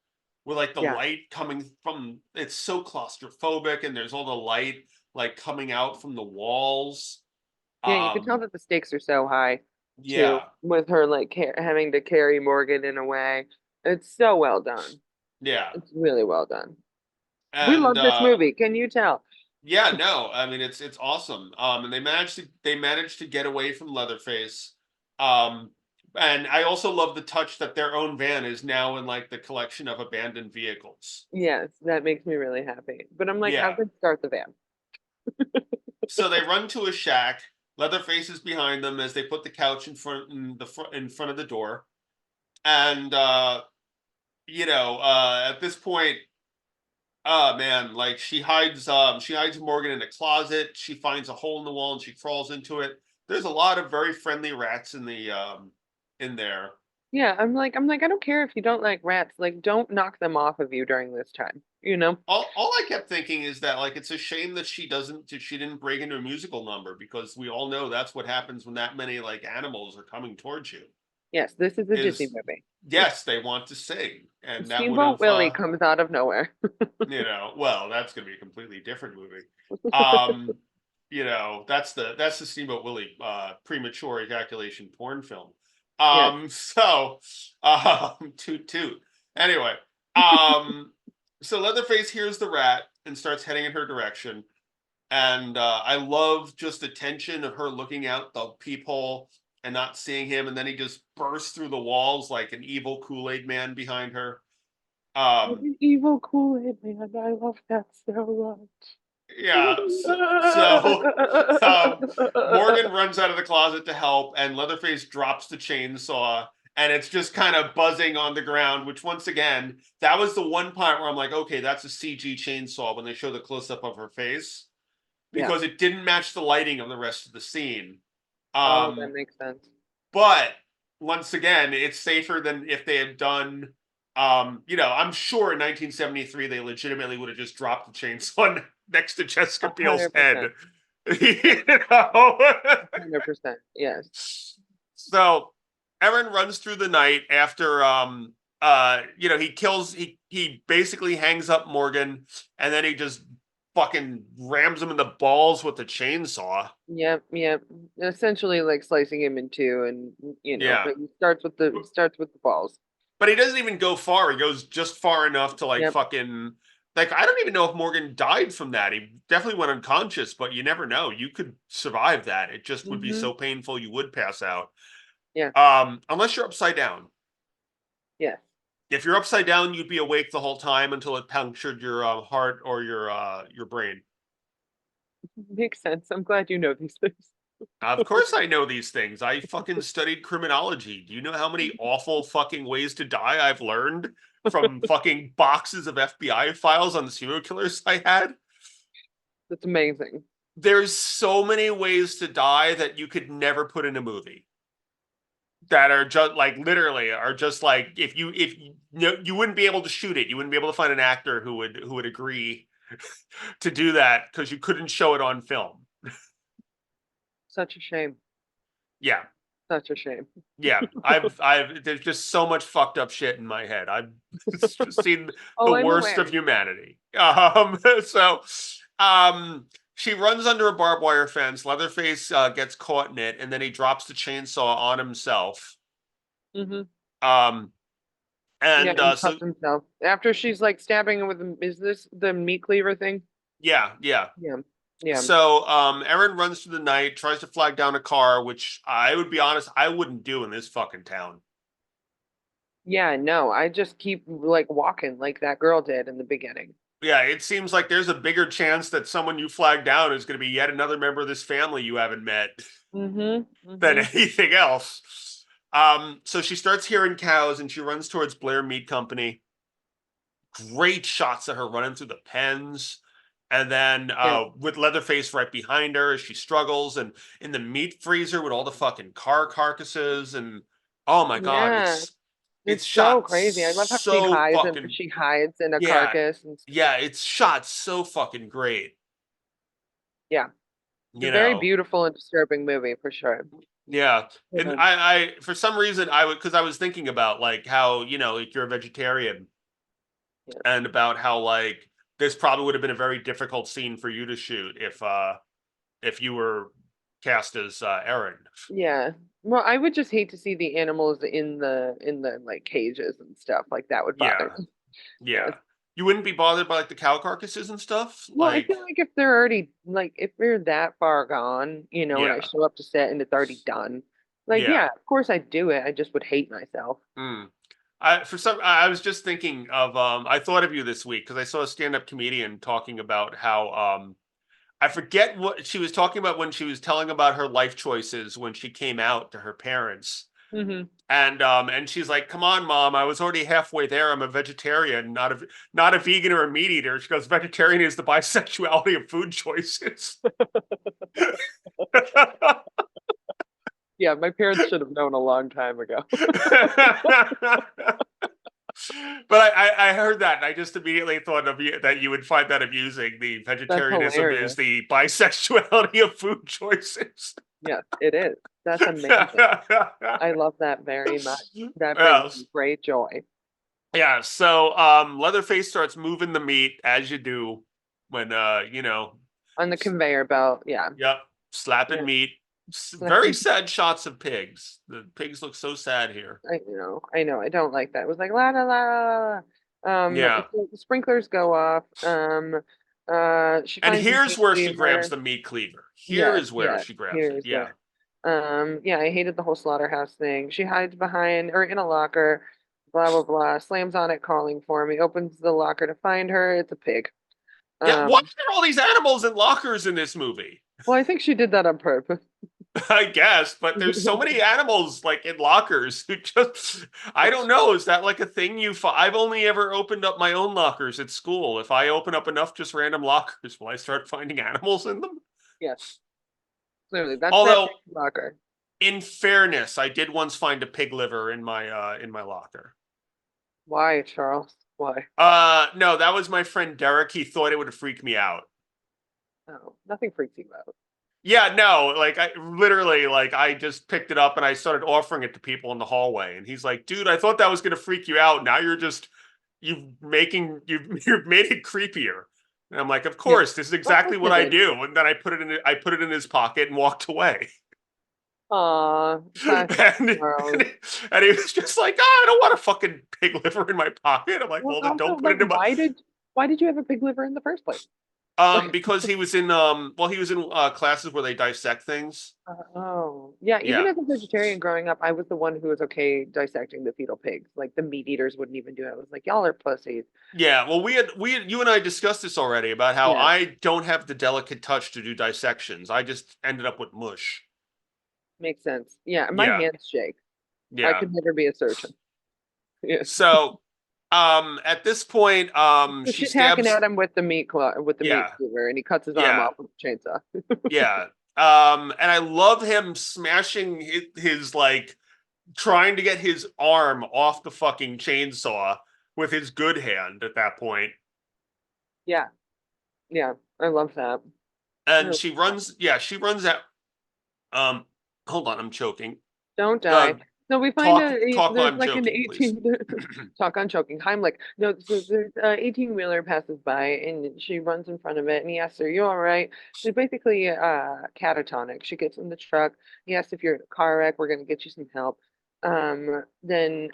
with like the Yeah. light coming from. It's so claustrophobic, and there's all the light like coming out from the walls. Yeah, you can tell Um, that the stakes are so high too, yeah, with her like having to carry Morgan in a way. It's so well done. yeah, It's really well done. We and love this movie. Can you tell? yeah, no, I mean it's awesome. And they managed to get away from Leatherface. Um, and I also love the touch that their own van is now in like the collection of abandoned vehicles. Yes, that makes me really happy. But I'm like, how Yeah. could start the van? So they run to a shack. Leatherface is behind them as they put the couch in front of the door. And at this point, oh man, like she hides Morgan in a closet. She finds a hole in the wall and she crawls into it. There's a lot of very friendly rats in there. Yeah, I don't care if you don't like rats. Like, don't knock them off of you during this time. All I kept thinking is that like it's a shame that she didn't break into a musical number, because we all know that's what happens when that many like animals are coming towards you. Yes, this is a Disney Is movie. yes, they want to sing, and that would Steamboat have Willie comes out of nowhere. well, that's going to be a completely different movie. Um, that's the Steamboat Willie premature ejaculation porn film. Yes. So toot toot. Anyway, um, so Leatherface hears the rat and starts heading in her direction, and I love just the tension of her looking out the peephole and not seeing him, and then he just bursts through the walls like an evil Kool-Aid man behind her. Like Um, an evil Kool-Aid man. I love that so Yeah. Morgan much. runs out of the closet to help, and Leatherface drops the chainsaw, and it's just kind of buzzing on the ground. Which, once again, that was the one part where I'm like, okay, that's a CG chainsaw when they show the close up of her face, Yeah. because it didn't match the lighting of the rest of the scene. Oh, that Um, makes sense. but once again, it's safer than if they had done. I'm sure in 1973 they legitimately would have just dropped the chainsaw next to Jessica Biel's head. 100%. you know. 100%. Yes. So Aaron runs through the night after he basically hangs up Morgan, and then he just fucking rams him in the balls with the chainsaw. Yep, yep. Essentially like slicing him in two and Yeah. but he starts with the balls. But he doesn't even go far. He goes just far enough to like Yep. fucking like I don't even know if Morgan died from that. He definitely went unconscious, but you never know. You could survive that. It just would be Mm-hmm. so painful you would pass out. Yeah. Unless you're upside down. Yes. If you're upside down, you'd be awake the whole time until it punctured your heart or your brain. Makes sense. I'm glad you know these things. Of course I know these things. I fucking studied criminology. Do you know how many awful fucking ways to die I've learned from fucking boxes of FBI files on the serial killers I had? That's amazing. There's so many ways to die that you could never put in a movie. That are just like literally are just like if you wouldn't be able to shoot it. You wouldn't be able to find an actor who would agree to do that because you couldn't show it on film. Such a shame. Yeah. Such a shame. Yeah, I've there's just so much fucked up shit in my head. I've just seen the Oh, I'm worst aware. of humanity. So, she runs under a barbed wire fence. Leatherface gets caught in it, and then he drops the chainsaw on himself. Mm-hmm. Um, Yeah, and he so cuts himself. After she's like stabbing him with is this the meat cleaver thing? yeah, yeah. Yeah. Yeah. So, Aaron runs through the night, tries to flag down a car, which I would be honest, I wouldn't do in this fucking town. Yeah, no, I just keep like walking like that girl did in the beginning. Yeah, it seems like there's a bigger chance that someone you flag down is going to be yet another member of this family you haven't met Mm-hmm. than Mm-hmm. anything else. So she starts hearing cows and she runs towards Blair Meat Company. Great shots of her running through the pens. And then Yeah. with Leatherface right behind her as she struggles, and in the meat freezer with all the fucking car carcasses, and oh my god, Yeah. it's It's so shot crazy. I love how so fucking she hides in a yeah, carcass and yeah, it's shot so fucking great. yeah. It's a You very know, beautiful and disturbing movie for sure. yeah. And Yeah. I for some reason I would because I was thinking about like how, like you're a vegetarian Yeah. and about how like this probably would have been a very difficult scene for you to shoot if you were cast as Aaron. Yeah. Well, I would just hate to see the animals in the like cages and stuff. Like that would bother Yeah. me. Yeah. Yeah. You wouldn't be bothered by like the cow carcasses and stuff? Well, I Like, feel like if they're already like if they're that far gone, and I yeah. show up to set and it's already done, like Yeah. yeah, of course I'd do it. I just would hate myself. Mm. I was just thinking of I thought of you this week because I saw a stand-up comedian talking about how I forget what she was talking about when she was telling about her life choices when she came out to her parents. Hmm. And she's like, "Come on, mom, I was already halfway there. I'm a vegetarian, not a vegan or a meat eater." She goes, "Vegetarian is the bisexuality of food choices." Yeah, my parents should have known a long time ago. But I heard that and I just immediately thought of you that you would find that amusing. The That's vegetarianism is hilarious. the bisexuality of food choices. Yes, it is. That's amazing. I love that very much. That brings me Yes. great joy. Yeah, so Leatherface starts moving the meat as you do when On the conveyor belt, yeah. yep, slapping Yeah. meat. Very sad shots of pigs. The pigs look so sad here. I know, I don't like that. It was like la la la la la. Yeah. So the sprinklers go off. She And finds the here's meat where she grabs cleaver. the meat cleaver. Here Yes, is where yes. she grabs it. Here's Yeah. where. Yeah, I hated the whole slaughterhouse thing. She hides behind or in a locker, blah blah blah, slams on it, calling for me, opens the locker to find her. It's a pig. Yeah, why Um, are there all these animals in lockers in this movie? well, I think she did that on purpose. I guess, but there's so many animals like in lockers who just I don't know, is that like a thing I've only ever opened up my own lockers at school. If I open up enough just random lockers, will I start finding animals in them? Yes, clearly that's that Although pig locker. in fairness, I did once find a pig liver in my locker. Why, Charles? Why? No, that was my friend Derek. He thought it would freak me out. Oh, nothing freaks you out. Yeah, no, like I literally like I just picked it up and I started offering it to people in the hallway, and he's like, "Dude, I thought that was gonna freak you out. Now you've made it creepier." And I'm like, "Of Yeah, course, this is of exactly course what you I did. do." And then I put it in his pocket and walked away. Aw, classic and, Charles. and he was just like, oh, I don't want a fucking pig liver in my pocket. I'm like, Well, well, then also, don't put like, it in my. why did you have a pig liver in the first place? Like, Because he was in he was in classes where they dissect things. oh, yeah. Even Yeah. as a vegetarian growing up, I was the one who was okay dissecting the fetal pigs. Like the meat eaters wouldn't even do it. I was like, y'all are pussies. Yeah, well, you and I discussed this already about how Yeah, I don't have the delicate touch to do dissections. I just ended up with mush. makes sense. Yeah, my Yeah, hands shake. I yeah. could never be a surgeon. Yeah. So, at this point, So she she's hacking stabs. at him with the with the meat Yeah, cleaver, and he cuts his arm yeah, off with a chainsaw. yeah. And I love him smashing his like trying to get his arm off the fucking chainsaw with his good hand at that point. Yeah, yeah, I love that. I And love she that. runs. Yeah, she runs out. Um, hold on, I'm choking. Don't die. Uh, So we find talk while there's I'm like an choking, please. 18 talk on choking Heimlich. No, so there's 18 wheeler passes by and she runs in front of it and he asks her, "You all right?" She's basically catatonic. She gets in the truck. He asks if you're in a car wreck, we're gonna get you some help. Then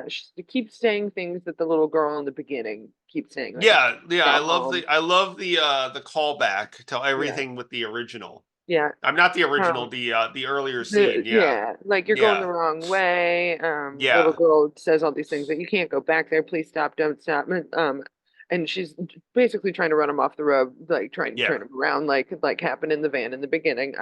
she keeps saying things that the little girl in the beginning keeps saying, like, Yeah, yeah, "Go home." I love the callback to Yeah, everything with the original. yeah. I'm not the original, Um, the earlier scene. Yeah, Yeah, like you're going the yeah, wrong way. Little yeah, girl says all these things that you can't go back there. Please stop, don't stop. And she's basically trying to run him off the road, like trying to yeah, turn him around, like happened in the van in the beginning.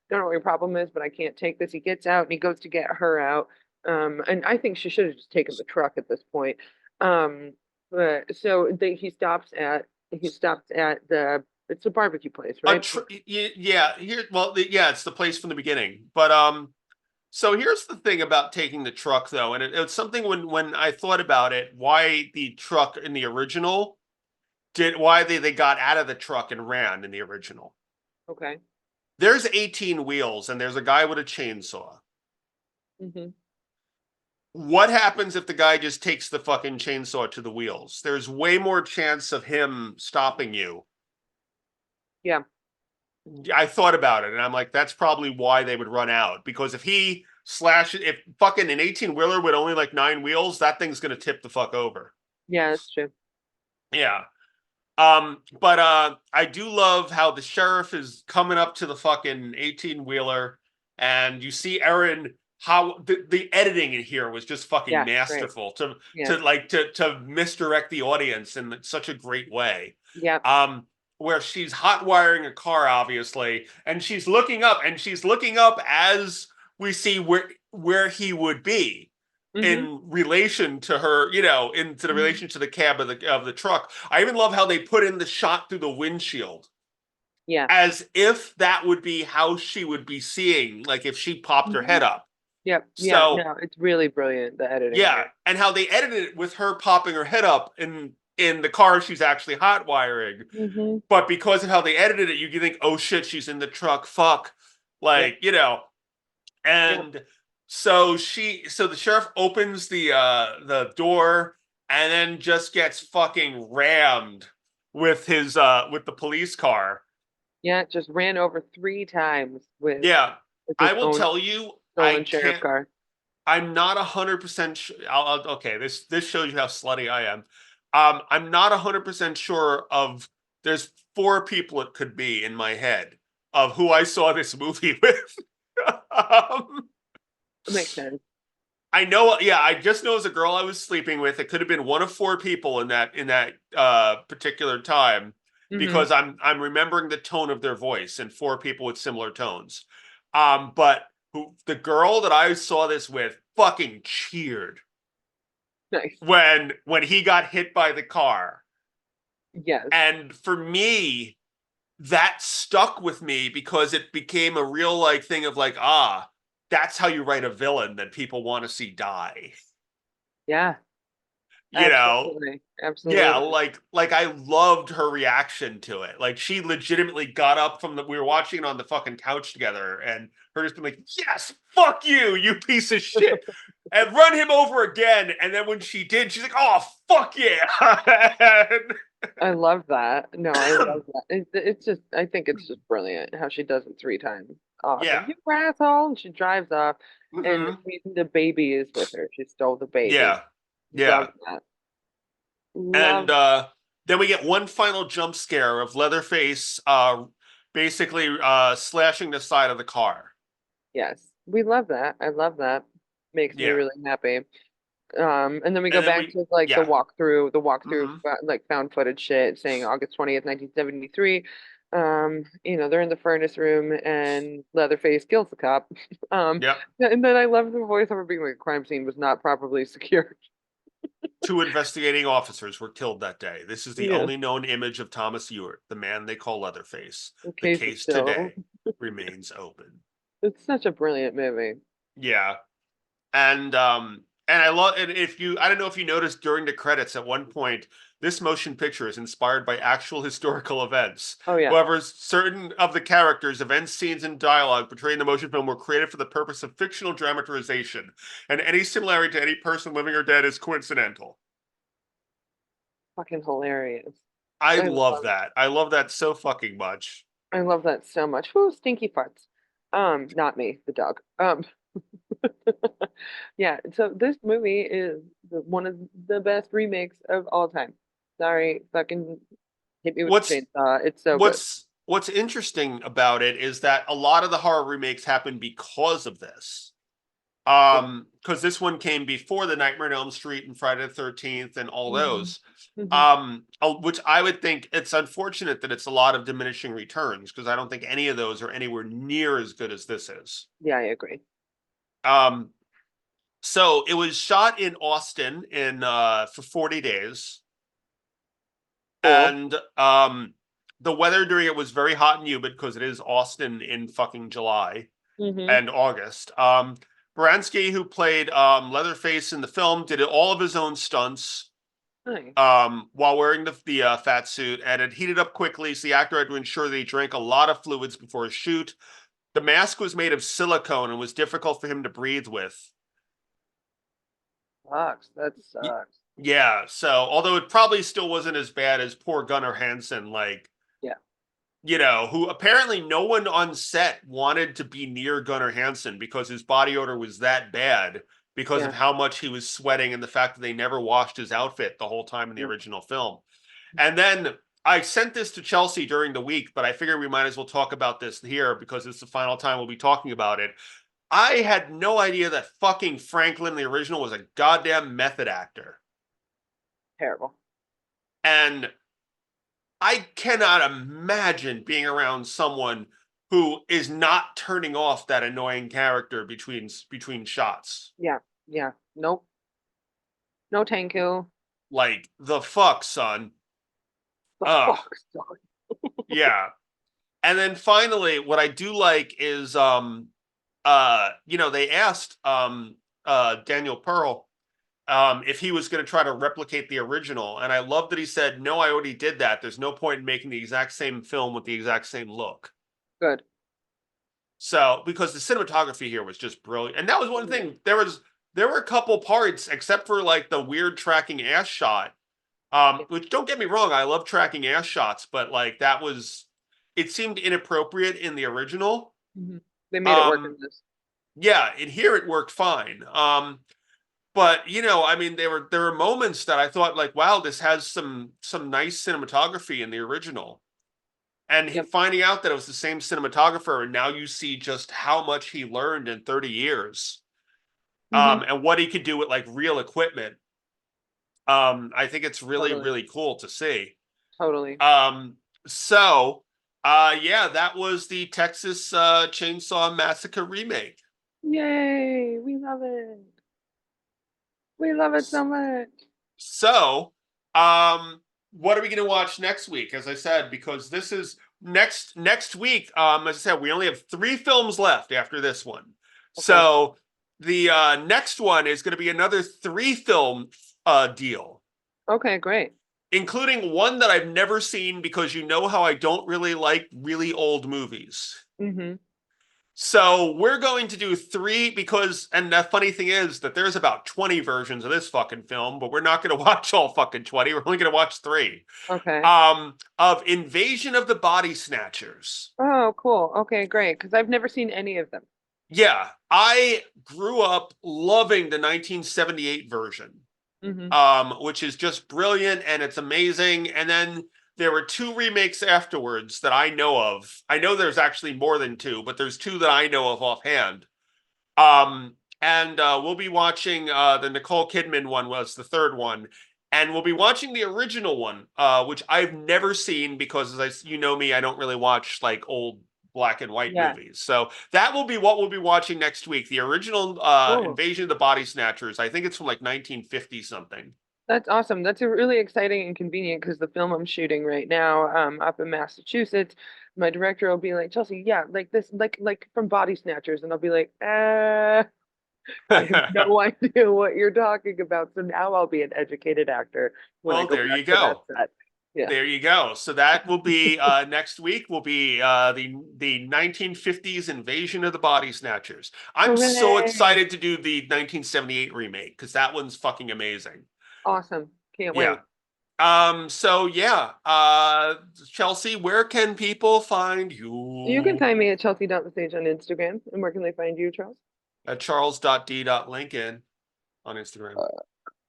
Don't know what your problem is, but I can't take this. He gets out and he goes to get her out. And I think she should have just taken the truck at this point. But so he stops at the it's a barbecue place, right? yeah. Here, well, yeah, it's the place from the beginning. But so here's the thing about taking the truck, though, and it's something when I thought about it, why the truck in the original why they got out of the truck and ran in the original. Okay. There's 18 wheels and there's a guy with a chainsaw. Hmm. What happens if the guy just takes the fucking chainsaw to the wheels? There's way more chance of him stopping you. Yeah. I thought about it and I'm like, that's probably why they would run out. Because if he slashes, if fucking an 18 wheeler with only like 9 wheels, that thing's going to tip the fuck over. Yeah, that's true. Yeah. But I do love how the sheriff is coming up to the fucking 18 wheeler and you see Erin how the editing in here was just fucking Yeah, great. masterful Yeah. to misdirect the audience in such a great way. Yeah. Um where she's hot wiring a car obviously and she's looking up as we see where he would be Hmm. in relation to her, into the Hmm. relation to the cab of the truck. I even love how they put in the shot through the windshield Yeah. as if that would be how she would be seeing, like if she popped her Hmm. head up. Yep. Yeah. So No, it's really brilliant, the editing yeah, here. and how they edited it with her popping her head up in the car she's actually hot wiring. Hmm. But because of how they edited it, you can think, oh shit, she's in the truck. Fuck, Yep. like Yep. and so the sheriff opens the door and then just gets fucking rammed with the police car. Yeah. It just ran over 3 times Yeah, with his I will own tell you, stolen sheriff car. I'm not 100% sure. Okay, this shows you how slutty I am. I'm not 100% sure of. There's four people it could be in my head of who I saw this movie with. um, It makes sense. I know, yeah, I just know as a girl I was sleeping with, it could have been one of four people in that particular time Hmm. because I'm remembering the tone of their voice and four people with similar tones. But the girl that I saw this with fucking cheered Nice. when he got hit by the car. Yes. And for me, that stuck with me because it became a real like thing of like, that's how you write a villain that people want to see die. Yeah. You know, Absolutely. yeah, Absolutely. like I loved her reaction to it. Like she legitimately got up we were watching it on the fucking couch together and her just being like, yes, fuck you, you piece of shit. And run him over again. And then when she did, she's like, oh fuck yeah. I love that. No, I love that. It's just, I think it's just brilliant how she does it 3 times. Oh, it's like, Yeah. you asshole, and she drives off, and Hmm. the baby is with her. She stole the baby. Yeah. Love Yeah. that. And Love, then we get one final jump scare of Leatherface basically slashing the side of the car. yes. We love that. I love that. Makes me Yeah. really happy. And then we go And then back we to like yeah. the walkthrough, Hmm. like found footage shit saying August 20th, 1973. They're in the furnace room and Leatherface kills the cop. Um, Yep. and then I love the voiceover being like, crime scene was not properly secured. Two investigating officers were killed that day. This is the Yes, only known image of Thomas Ewart, the man they call Leatherface. the The case is case still. today remains open. It's such a brilliant movie. Yeah. And I love and if you I don't know if you noticed during the credits at one point this motion picture is inspired by actual historical events. Oh yeah, However, certain of the characters, events, scenes, and dialogue portrayed in the motion film were created for the purpose of fictional dramatization, and any similarity to any person living or dead is coincidental. fucking hilarious. I I love love that. I love that so fucking much. I love that so much. Whoo, stinky farts. Not me, the dog. Yeah, so this movie is one of the best remakes of all time. Sorry, fucking hit me with the What's chainsaw. It's so good. what's interesting about it is that a lot of the horror remakes happen because of this. Yeah. Because this one came before the Nightmare on Elm Street and Friday the 13th and all Hmm. those. Hmm. Which I would think it's unfortunate that it's a lot of diminishing returns because I don't think any of those are anywhere near as good as this is. Yeah, I agree. Um, so it was shot in Austin in for 40 days. Cool. And the weather during it was very hot and humid because it is Austin in fucking July Hmm. and August. Baranski, who played Leatherface in the film, did all of his own stunts Nice. while wearing the fat suit, and it heated up quickly, so the actor had to ensure that he drank a lot of fluids before his shoot. The mask was made of silicone and was difficult for him to breathe with. Sucks. That sucks. Yeah, so although it probably still wasn't as bad as poor Gunnar Hansen, like, Yeah. who apparently no one on set wanted to be near Gunnar Hansen because his body odor was that bad because of Yeah. how much he was sweating and the fact that they never washed his outfit the whole time in the Yeah. original film. And then I sent this to Chelsea during the week, but I figured we might as well talk about this here because it's the final time we'll be talking about it. I had no idea that fucking Franklin, the original, was a goddamn method actor. Terrible. And I cannot imagine being around someone who is not turning off that annoying character between shots. Yeah. Yeah. Nope. No thank you. Like the fuck, son. The Uh fuck, dog. yeah. And then finally, what I do like is they asked Daniel Pearl if he was going to try to replicate the original, and I love that he said, "No, I already did that. There's no point in making the exact same film with the exact same look." Good. So, because the cinematography here was just brilliant. And that was one thing. There were a couple parts, except for like the weird tracking ass shot. Yeah. Which don't get me wrong, I love tracking ass shots, but like it seemed inappropriate in the original. Mhm. They made it work in Um, this. yeah, in here it worked fine. But I mean, there were moments that I thought like, wow, this has some nice cinematography in the original. And Yep. finding out that it was the same cinematographer, and now you see just how much he learned in 30 years, Hmm. and what he could do with like real equipment. I think it's really, Totally. really cool to see. Totally. Um, so, yeah, that was the Texas Chainsaw Massacre remake. Yay! We love it. We love it so much. So, um, what are we going to watch next week? As I said, because this is next week. As I said, we only have 3 films left after this one. Okay. So the next one is going to be another 3 film deal, Okay, great. including one that I've never seen because you know how I don't really like really old movies. Hmm. So we're going to do 3 because, and the funny thing is that there's about 20 versions of this fucking film, but we're not going to watch all fucking 20. We're only going to watch 3. Okay. Of Invasion of the Body Snatchers. Oh, cool. Okay, great. Because I've never seen any of them. Yeah, I grew up loving the 1978 version, which is just brilliant and it's amazing. And then there were 2 remakes afterwards that I know of. I know there's actually more than 2, but there's 2 that I know of offhand. And we'll be watching the Nicole Kidman one was the 3rd one. And we'll be watching the original one, which I've never seen because, as you know me, I don't really watch like old black and white movies. So that will be what we'll be watching next week. The original Invasion of the Body Snatchers. I think it's from like 1950 something. That's awesome. That's a really exciting and convenient because the film I'm shooting right now, up in Massachusetts, my director will be like, Chelsea, yeah, like this, like from Body Snatchers, and I'll be like, I have no idea what you're talking about. So now I'll be an educated actor when I Well, go there back you to go. that set. Yeah. There you go. So that will be next week. Will be the 1950s Invasion of the Body Snatchers. I'm so Hooray. excited to do the 1978 remake because that one's fucking amazing. Awesome. Can't Yeah. wait. So yeah. Chelsea, where can people find you? You can find me at Chelsea.LeSage on Instagram. And where can they find you, Charles? At charles.d.lincoln on Instagram.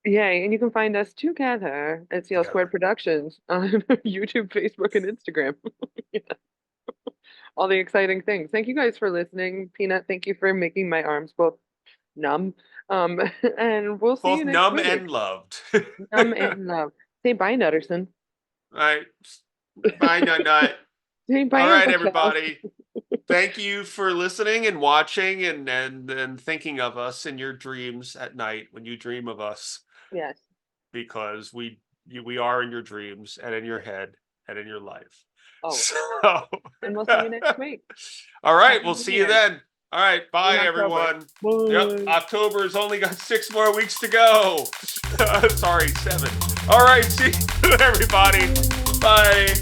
Yay. And you can find us together at CL Squared Productions on YouTube, Facebook, and Instagram. Yeah. All the exciting things. Thank you guys for listening. Peanut, thank you for making my arms both numb. And we'll see Both you next numb week. and loved. Numb and love. Say bye, Nutterson. All right. Bye, Nut Nut. Say bye, All right, Uncle everybody. Thank you for listening and watching and thinking of us in your dreams at night when you dream of us. Yes. Because we are in your dreams and in your head and in your life. Oh. So, and we'll see you next week. All right, we'll see you then. All right, bye everyone. Bye. Yep, October's only got 6 more weeks to go. Sorry, 7. All right, see you everybody. Bye.